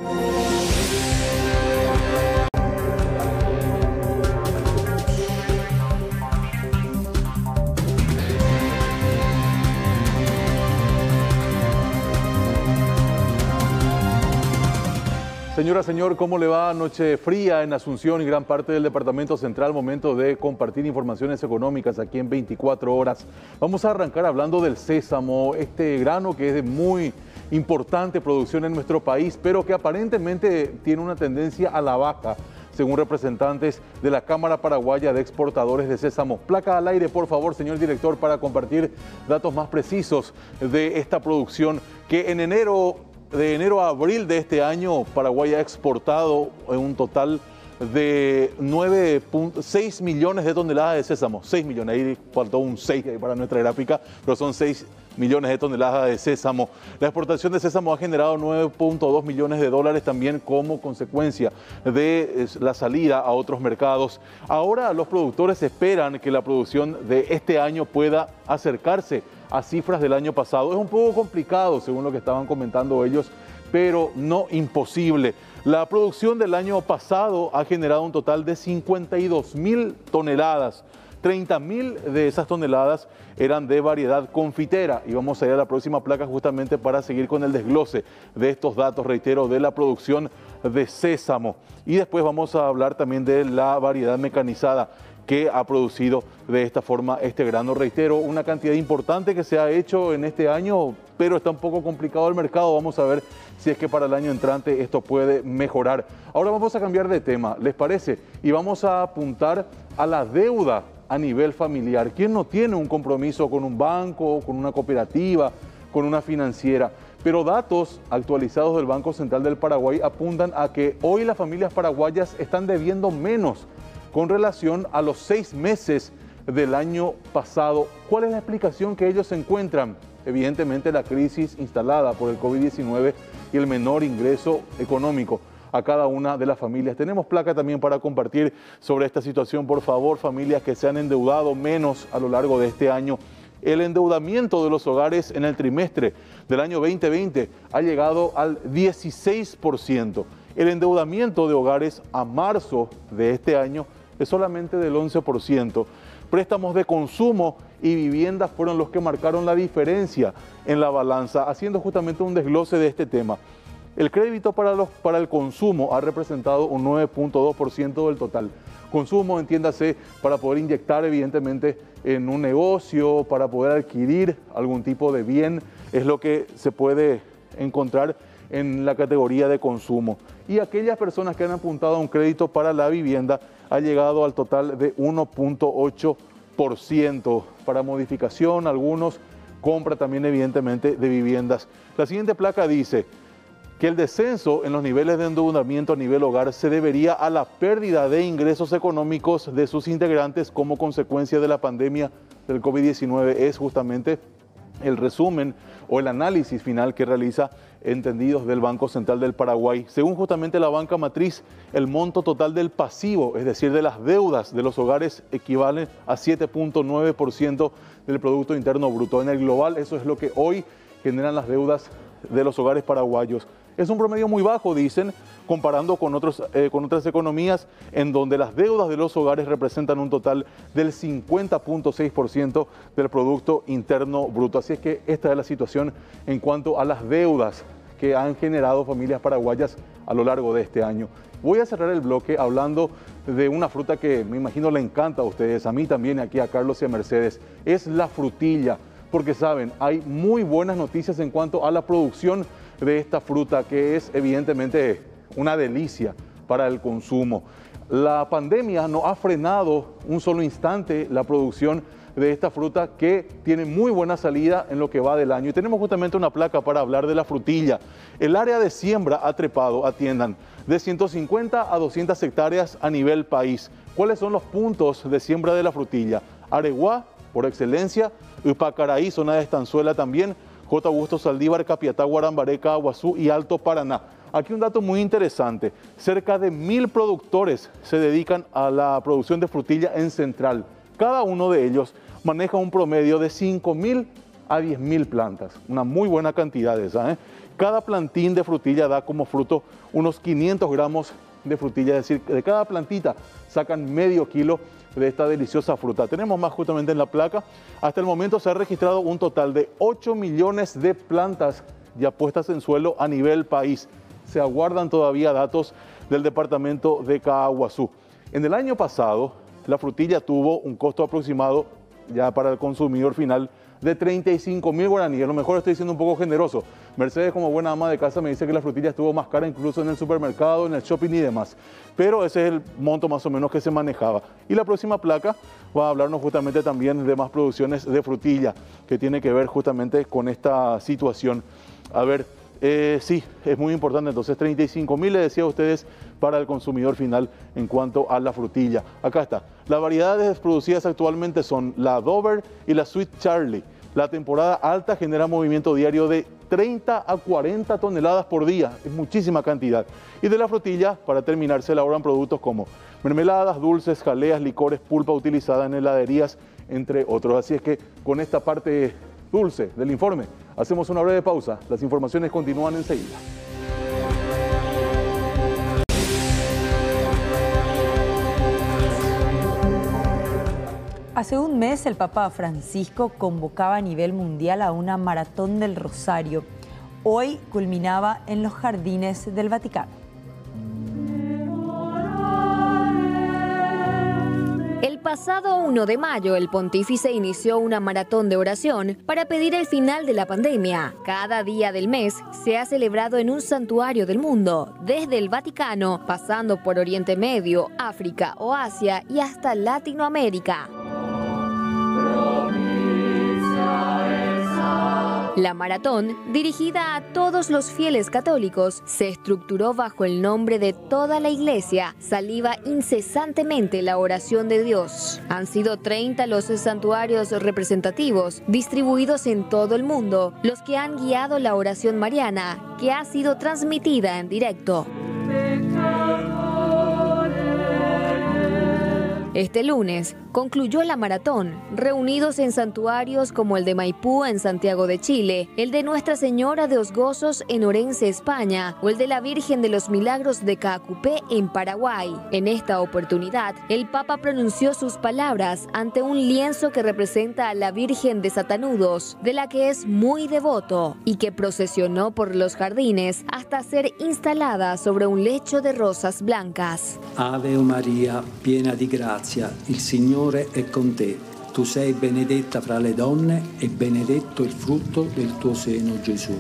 Señora, señor, ¿cómo le va? Noche fría en Asunción y gran parte del departamento central. Momento de compartir informaciones económicas aquí en 24 horas. Vamos a arrancar hablando del sésamo, este grano que es de muy importante producción en nuestro país, pero que aparentemente tiene una tendencia a la baja, según representantes de la Cámara Paraguaya de Exportadores de Sésamo. Placa al aire, por favor, señor director, para compartir datos más precisos de esta producción que de enero a abril de este año, Paraguay ha exportado un total de 9.6 millones de toneladas de sésamo. 6 millones, ahí faltó un 6 para nuestra gráfica, pero son 6 millones de toneladas de sésamo. La exportación de sésamo ha generado 9.2 millones de dólares también como consecuencia de la salida a otros mercados. Ahora los productores esperan que la producción de este año pueda acercarse a cifras del año pasado. Es un poco complicado, según lo que estaban comentando ellos, pero no imposible. La producción del año pasado ha generado un total de 52.000 toneladas. 30.000 de esas toneladas eran de variedad confitera. Y vamos a ir a la próxima placa justamente para seguir con el desglose de estos datos, reitero, de la producción de sésamo. Y después vamos a hablar también de la variedad mecanizada, que ha producido de esta forma este grano. Reitero, una cantidad importante que se ha hecho en este año, pero está un poco complicado el mercado. Vamos a ver si es que para el año entrante esto puede mejorar. Ahora vamos a cambiar de tema, ¿les parece? Y vamos a apuntar a la deuda a nivel familiar. ¿Quién no tiene un compromiso con un banco, con una cooperativa, con una financiera? Pero datos actualizados del Banco Central del Paraguay apuntan a que hoy las familias paraguayas están debiendo menos con relación a los 6 meses del año pasado. ¿Cuál es la explicación que ellos encuentran? Evidentemente la crisis instalada por el COVID-19 y el menor ingreso económico a cada una de las familias. Tenemos placa también para compartir sobre esta situación. Por favor, familias que se han endeudado menos a lo largo de este año. El endeudamiento de los hogares en el trimestre del año 2020 ha llegado al 16%. El endeudamiento de hogares a marzo de este año es solamente del 11%. Préstamos de consumo y viviendas fueron los que marcaron la diferencia en la balanza, haciendo justamente un desglose de este tema. El crédito para el consumo ha representado un 9.2% del total. Consumo, entiéndase, para poder inyectar evidentemente en un negocio, para poder adquirir algún tipo de bien, es lo que se puede encontrar en la categoría de consumo. Y aquellas personas que han apuntado a un crédito para la vivienda ha llegado al total de 1.8%. Para modificación, algunos, compra también evidentemente de viviendas. La siguiente placa dice que el descenso en los niveles de endeudamiento a nivel hogar se debería a la pérdida de ingresos económicos de sus integrantes como consecuencia de la pandemia del COVID-19. Es justamente el resumen o el análisis final que realiza entendidos del Banco Central del Paraguay. Según justamente la banca matriz, el monto total del pasivo, es decir, de las deudas de los hogares, equivale a 7.9% del Producto Interno Bruto. En el global, eso es lo que hoy generan las deudas de los hogares paraguayos. Es un promedio muy bajo, dicen, comparando con otras economías en donde las deudas de los hogares representan un total del 50.6% del Producto Interno Bruto. Así es que esta es la situación en cuanto a las deudas que han generado familias paraguayas a lo largo de este año. Voy a cerrar el bloque hablando de una fruta que me imagino le encanta a ustedes, a mí también, aquí a Carlos y a Mercedes. Es la frutilla, porque saben, hay muy buenas noticias en cuanto a la producción de esta fruta, que es evidentemente una delicia para el consumo. La pandemia no ha frenado un solo instante la producción de esta fruta, que tiene muy buena salida en lo que va del año. Y tenemos justamente una placa para hablar de la frutilla. El área de siembra ha trepado, atiendan, de 150 a 200 hectáreas a nivel país. ¿Cuáles son los puntos de siembra de la frutilla? Areguá, por excelencia, Upacaraí, zona de Estanzuela también, J. Augusto Saldívar, Capiatá, Guarambareca, Aguazú y Alto Paraná. Aquí un dato muy interesante, cerca de 1000 productores se dedican a la producción de frutilla en Central. Cada uno de ellos maneja un promedio de 5.000 a 10.000 plantas, una muy buena cantidad esa, ¿eh? Cada plantín de frutilla da como fruto unos 500 gramos de frutilla, es decir, de cada plantita sacan medio kilo de esta deliciosa fruta. Tenemos más justamente en la placa. Hasta el momento se ha registrado un total de 8 millones de plantas ya puestas en suelo a nivel país. Se aguardan todavía datos del departamento de Caaguazú. En el año pasado, la frutilla tuvo un costo aproximado ya para el consumidor final de 35.000 guaraníes. A lo mejor estoy siendo un poco generoso. Mercedes, como buena ama de casa, me dice que la frutilla estuvo más cara incluso en el supermercado, en el shopping y demás. Pero ese es el monto más o menos que se manejaba. Y la próxima placa va a hablarnos justamente también de más producciones de frutilla, que tiene que ver justamente con esta situación. A ver, sí, es muy importante. Entonces, 35.000, le decía a ustedes, para el consumidor final en cuanto a la frutilla. Acá está. Las variedades producidas actualmente son la Dover y la Sweet Charlie. La temporada alta genera movimiento diario de 30 a 40 toneladas por día. Es muchísima cantidad. Y de la frutilla, para terminar, se elaboran productos como mermeladas, dulces, jaleas, licores, pulpa utilizada en heladerías, entre otros. Así es que con esta parte dulce del informe hacemos una breve pausa. Las informaciones continúan enseguida. Hace un mes el Papa Francisco convocaba a nivel mundial a una maratón del Rosario. Hoy culminaba en los jardines del Vaticano. El pasado 1 de mayo, el pontífice inició una maratón de oración para pedir el final de la pandemia. Cada día del mes se ha celebrado en un santuario del mundo, desde el Vaticano, pasando por Oriente Medio, África o Asia y hasta Latinoamérica. La maratón, dirigida a todos los fieles católicos, se estructuró bajo el nombre de toda la Iglesia. Saliva incesantemente la oración de Dios. Han sido 30 los santuarios representativos, distribuidos en todo el mundo, los que han guiado la oración mariana, que ha sido transmitida en directo. Este lunes concluyó la maratón, reunidos en santuarios como el de Maipú en Santiago de Chile, el de Nuestra Señora de los Gozos en Orense, España, o el de la Virgen de los Milagros de Caacupé en Paraguay. En esta oportunidad, el Papa pronunció sus palabras ante un lienzo que representa a la Virgen de Satanudos, de la que es muy devoto, y que procesionó por los jardines hasta ser instalada sobre un lecho de rosas blancas. Ave Maria, piena di grazia, il Signore è con te. Tu sei benedetta fra le donne e benedetto il frutto del tuo seno, Gesù.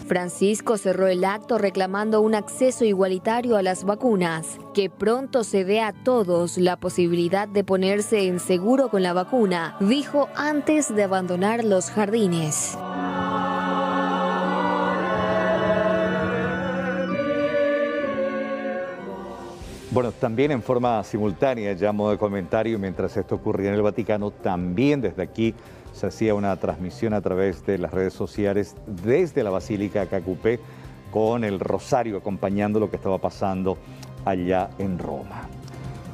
Francisco cerró el acto reclamando un acceso igualitario a las vacunas, que pronto se dé a todos la posibilidad de ponerse en seguro con la vacuna, dijo antes de abandonar los jardines. Bueno, también en forma simultánea, ya a modo de comentario, mientras esto ocurría en el Vaticano, también desde aquí se hacía una transmisión a través de las redes sociales desde la Basílica de Caacupé, con el rosario acompañando lo que estaba pasando allá en Roma.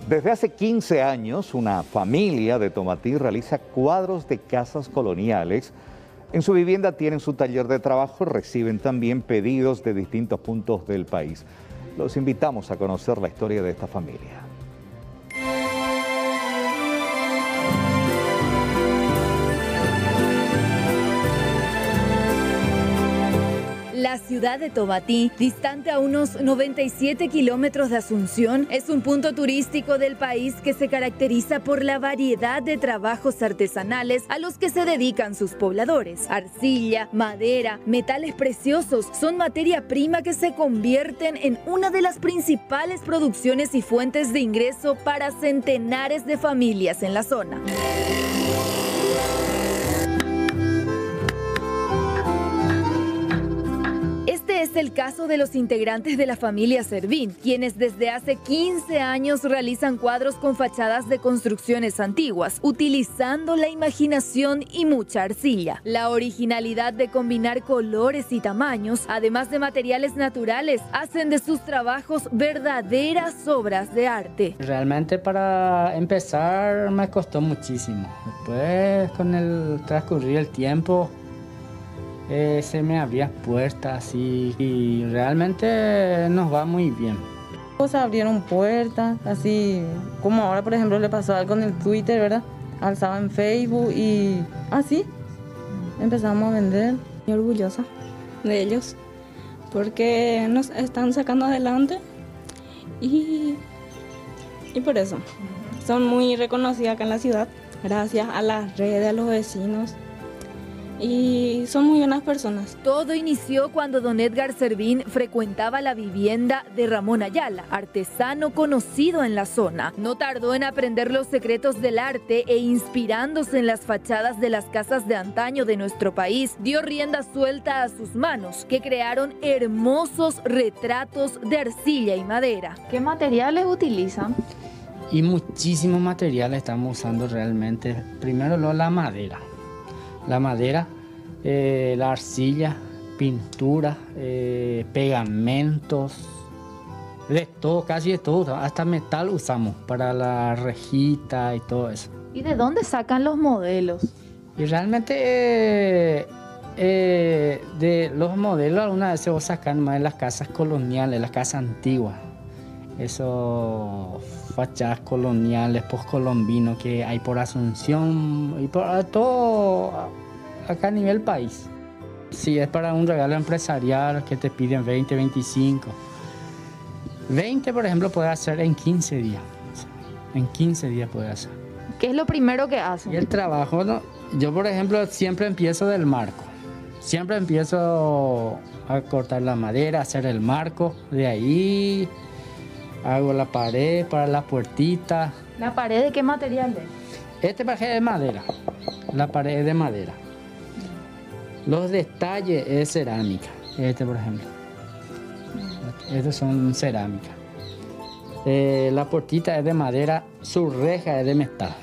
Desde hace 15 años, una familia de Tomatí realiza cuadros de casas coloniales. En su vivienda tienen su taller de trabajo, reciben también pedidos de distintos puntos del país. Los invitamos a conocer la historia de esta familia. La ciudad de Tomatí, distante a unos 97 kilómetros de Asunción, es un punto turístico del país que se caracteriza por la variedad de trabajos artesanales a los que se dedican sus pobladores. Arcilla, madera, metales preciosos son materia prima que se convierten en una de las principales producciones y fuentes de ingreso para centenares de familias en la zona. Es el caso de los integrantes de la familia Servín, quienes desde hace 15 años realizan cuadros con fachadas de construcciones antiguas, utilizando la imaginación y mucha arcilla. La originalidad de combinar colores y tamaños, además de materiales naturales, hacen de sus trabajos verdaderas obras de arte. Realmente para empezar me costó muchísimo. Después, con el transcurrir del tiempo, se me abrían puertas y realmente nos va muy bien. Se abrieron puertas, así como ahora por ejemplo le pasó algo con el Twitter, ¿verdad? Alzaba en Facebook y así empezamos a vender. Estoy orgullosa de ellos porque nos están sacando adelante y por eso son muy reconocidas acá en la ciudad, gracias a las redes, a los vecinos. Y son muy buenas personas. Todo inició cuando don Edgar Servín frecuentaba la vivienda de Ramón Ayala, artesano conocido en la zona. No tardó en aprender los secretos del arte e inspirándose en las fachadas de las casas de antaño de nuestro país, dio rienda suelta a sus manos, que crearon hermosos retratos de arcilla y madera. ¿Qué materiales utilizan? Y muchísimos materiales estamos usando realmente. Primero la madera. La madera, la arcilla, pintura, pegamentos, de todo, casi de todo, hasta metal usamos para la rejita y todo eso. ¿Y de dónde sacan los modelos? Y realmente de los modelos algunas veces vos sacan más de las casas coloniales, las casas antiguas. Esos fachadas coloniales, postcolombinos que hay por Asunción y por todo acá a nivel país. Si es para un regalo empresarial que te piden 20, 25. 20, por ejemplo, puede hacer en 15 días. En 15 días puede hacer. ¿Qué es lo primero que haces? Y el trabajo, ¿no? Yo, por ejemplo, siempre empiezo del marco. Siempre empiezo a cortar la madera, hacer el marco. De ahí hago la pared para la puertita. ¿La pared de qué material es? Este pared es de madera. La pared es de madera. Los detalles es cerámica. Este, por ejemplo. Estos son cerámica. La puertita es de madera, su reja es de metal.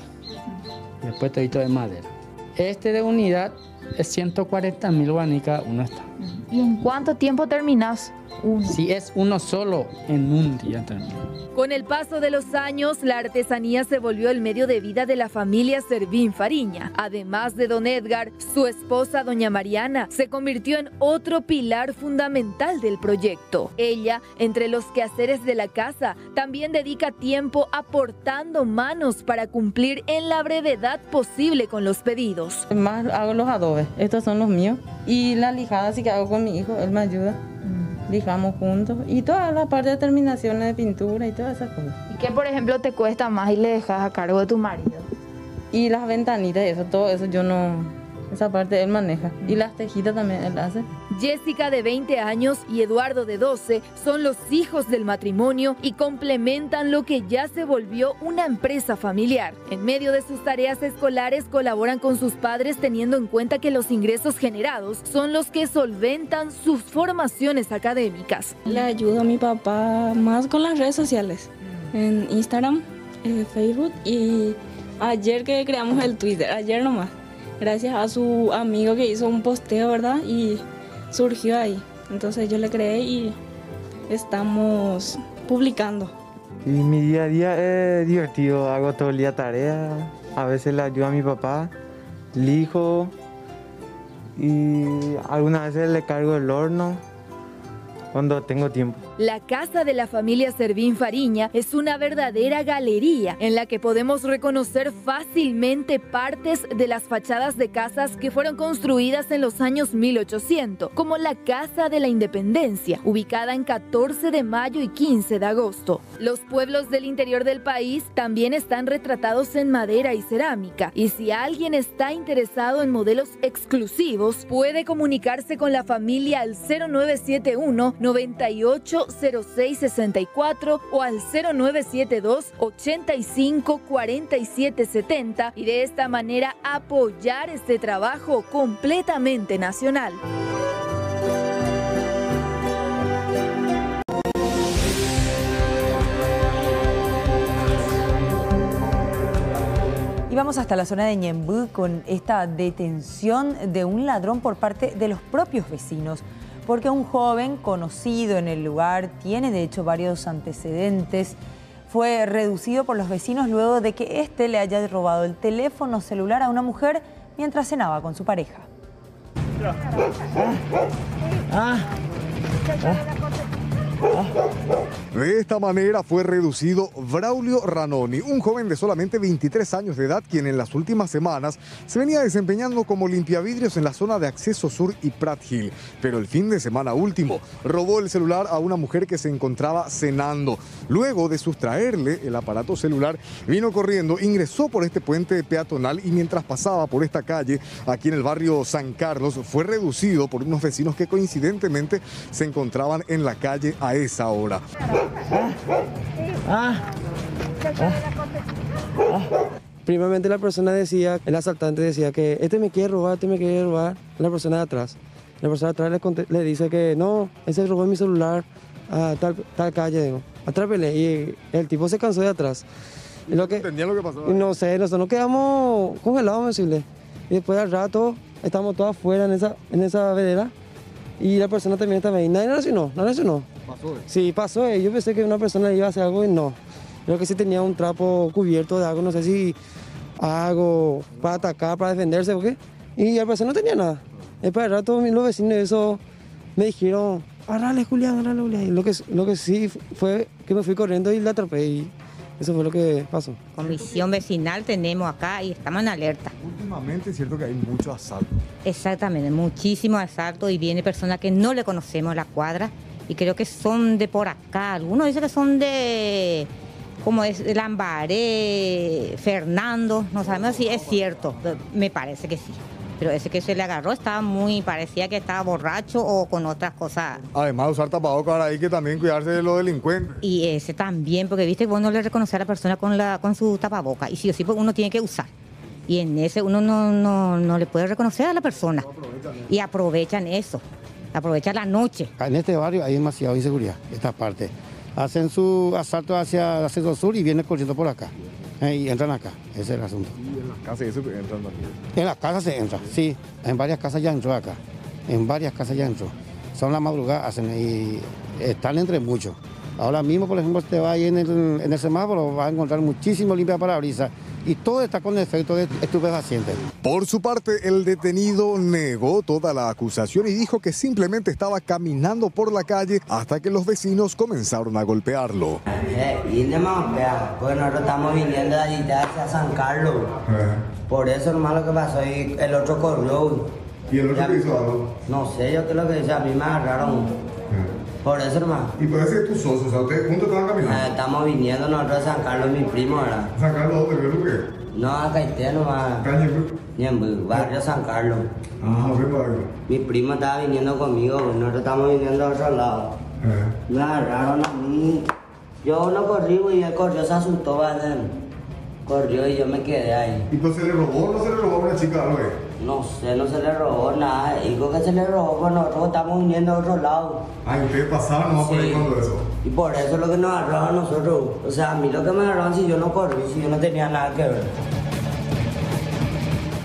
Después todo de madera. Este de unidad es 140.000 guanicas, uno está. ¿Y en cuánto tiempo terminas uno? Si es uno solo, en un día termino. Con el paso de los años, la artesanía se volvió el medio de vida de la familia Servín Fariña. Además de don Edgar, su esposa doña Mariana se convirtió en otro pilar fundamental del proyecto. Ella, entre los quehaceres de la casa, también dedica tiempo aportando manos para cumplir en la brevedad posible con los pedidos. Más hago los adobes, estos son los míos. Y la lijada sí que hago con mi hijo, él me ayuda. Lijamos juntos y toda la parte de terminaciones de pintura y todas esas cosas. ¿Y qué, por ejemplo, te cuesta más y le dejas a cargo de tu marido? Y las ventanitas y eso, todo eso yo no... Esa parte él maneja. Y las tejitas también él hace. Jessica, de 20 años, y Eduardo, de 12, son los hijos del matrimonio y complementan lo que ya se volvió una empresa familiar. En medio de sus tareas escolares colaboran con sus padres, teniendo en cuenta que los ingresos generados son los que solventan sus formaciones académicas. Le ayudo a mi papá más con las redes sociales, en Instagram, Facebook, y ayer que creamos el Twitter, ayer nomás. Gracias a su amigo que hizo un posteo, ¿verdad? Y surgió ahí. Entonces yo le creé y estamos publicando. Y mi día a día es divertido. Hago todo el día tareas. A veces le ayudo a mi papá, lijo. Y algunas veces le cargo el horno cuando tengo tiempo. La casa de la familia Servín Fariña es una verdadera galería en la que podemos reconocer fácilmente partes de las fachadas de casas que fueron construidas en los años 1800, como la Casa de la Independencia, ubicada en 14 de mayo y 15 de agosto. Los pueblos del interior del país también están retratados en madera y cerámica, y si alguien está interesado en modelos exclusivos, puede comunicarse con la familia al 0971 98 0664 o al 0972 85 47 70 y de esta manera apoyar este trabajo completamente nacional. Y vamos hasta la zona de Ñemby con esta detención de un ladrón por parte de los propios vecinos, porque un joven conocido en el lugar, tiene de hecho varios antecedentes, fue reducido por los vecinos luego de que éste le haya robado el teléfono celular a una mujer mientras cenaba con su pareja. De esta manera fue reducido Braulio Ranoni, un joven de solamente 23 años de edad, quien en las últimas semanas se venía desempeñando como limpiavidrios en la zona de Acceso Sur y Prat Hill. Pero el fin de semana último robó el celular a una mujer que se encontraba cenando. Luego de sustraerle el aparato celular, vino corriendo, ingresó por este puente peatonal y mientras pasaba por esta calle, aquí en el barrio San Carlos, fue reducido por unos vecinos que coincidentemente se encontraban en la calle a esa hora. Primeramente la persona decía, el asaltante decía que este me quiere robar, la persona de atrás. La persona de atrás le dice que no, ese robó mi celular a tal calle, digo. Atrápele, y el tipo se cansó de atrás. Y ¿Entendía lo que pasó? No sé, nosotros nos quedamos congelados, decirle. Y después al rato estamos todos afuera en esa vedera y la persona también estaba ahí. Nadie reaccionó. ¿Pasó? Sí, pasó. Yo pensé que una persona iba a hacer algo y no. Creo que sí tenía un trapo cubierto de algo, no sé si algo para atacar, para defenderse o qué. Y la persona no tenía nada. Después al rato los vecinos de eso me dijeron, agárrale Julián. Y lo que sí fue que me fui corriendo y la atrapé y eso fue lo que pasó. Comisión vecinal tenemos acá y estamos en alerta. Últimamente es cierto que hay muchos asaltos. Exactamente, muchísimos asaltos y viene personas que no le conocemos la cuadra y creo que son de por acá. Algunos dicen que son de como es Lambaré, Fernando, no sabemos si es cierto, me parece que sí. Pero ese que se le agarró estaba parecía que estaba borracho o con otras cosas. Además de usar tapabocas, ahora hay que también cuidarse de los delincuentes. Y ese también, porque viste, vos no le reconoces a la persona con su tapabocas. Y sí o sí, pues uno tiene que usar. Y en ese uno no le puede reconocer a la persona. Y aprovechan eso, aprovechan la noche. En este barrio hay demasiada inseguridad, esta parte. Hacen su asalto hacia el acceso sur y vienen corriendo por acá. Y entran acá, ese es el asunto. ¿Y en las casas eso entran también? En las casas se entra, sí. En varias casas ya entró acá. En varias casas ya entró. Son la madrugada, hacen y están entre muchos. Ahora mismo, por ejemplo, te va ahí en el semáforo, vas a encontrar muchísimo limpia parabrisas y todo está con efecto de estupefacientes. Por su parte, el detenido negó toda la acusación y dijo que simplemente estaba caminando por la calle hasta que los vecinos comenzaron a golpearlo. Y pues nosotros estamos viniendo de allí hacia San Carlos. Por eso nomás lo que pasó y el otro corrió. ¿Y el otro qué hizo algo? No sé, yo qué es lo que hice, a mí me agarraron. Por eso nomás. ¿Y parece que tus socios, o sea, ustedes juntos estaban caminando? Estamos viniendo nosotros a San Carlos, mi primo, ¿verdad? ¿San Carlos dónde? ¿Qué lugar? No, a Caité nomás. En barrio San Carlos. Ah, ¿qué barrio? Mi primo estaba viniendo conmigo, nosotros estamos viniendo a otro lado. Me agarraron a mí. Yo no corrí, y él corrió, se asustó, ¿vale? Corrió y yo me quedé ahí. ¿Y pues se le robó o no se le robó a una chica algo? No sé, no se le robó nada. Digo que se le robó, pues nosotros estamos viniendo a otro lado. Ah, ¿y ustedes pasaron nomás por ahí cuando eso? Y por eso es lo que nos agarraron a nosotros. O sea, a mí lo que me agarraron si yo no corrí, si yo no tenía nada que ver.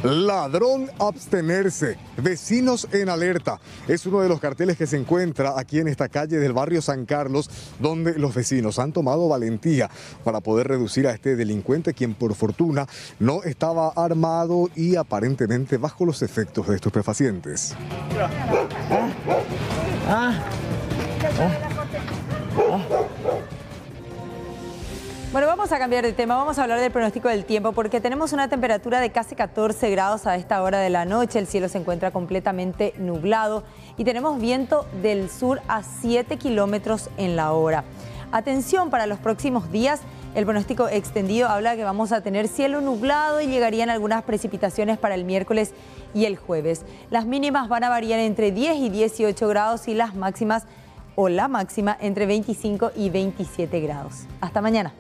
Ladrón abstenerse, vecinos en alerta. Es uno de los carteles que se encuentra aquí en esta calle del barrio San Carlos, donde los vecinos han tomado valentía para poder reducir a este delincuente, quien por fortuna no estaba armado y aparentemente bajo los efectos de estupefacientes. Bueno, vamos a cambiar de tema, vamos a hablar del pronóstico del tiempo porque tenemos una temperatura de casi 14 grados a esta hora de la noche, el cielo se encuentra completamente nublado y tenemos viento del sur a 7 kilómetros en la hora. Atención para los próximos días, el pronóstico extendido habla que vamos a tener cielo nublado y llegarían algunas precipitaciones para el miércoles y el jueves. Las mínimas van a variar entre 10 y 18 grados y las máximas o la máxima entre 25 y 27 grados. Hasta mañana.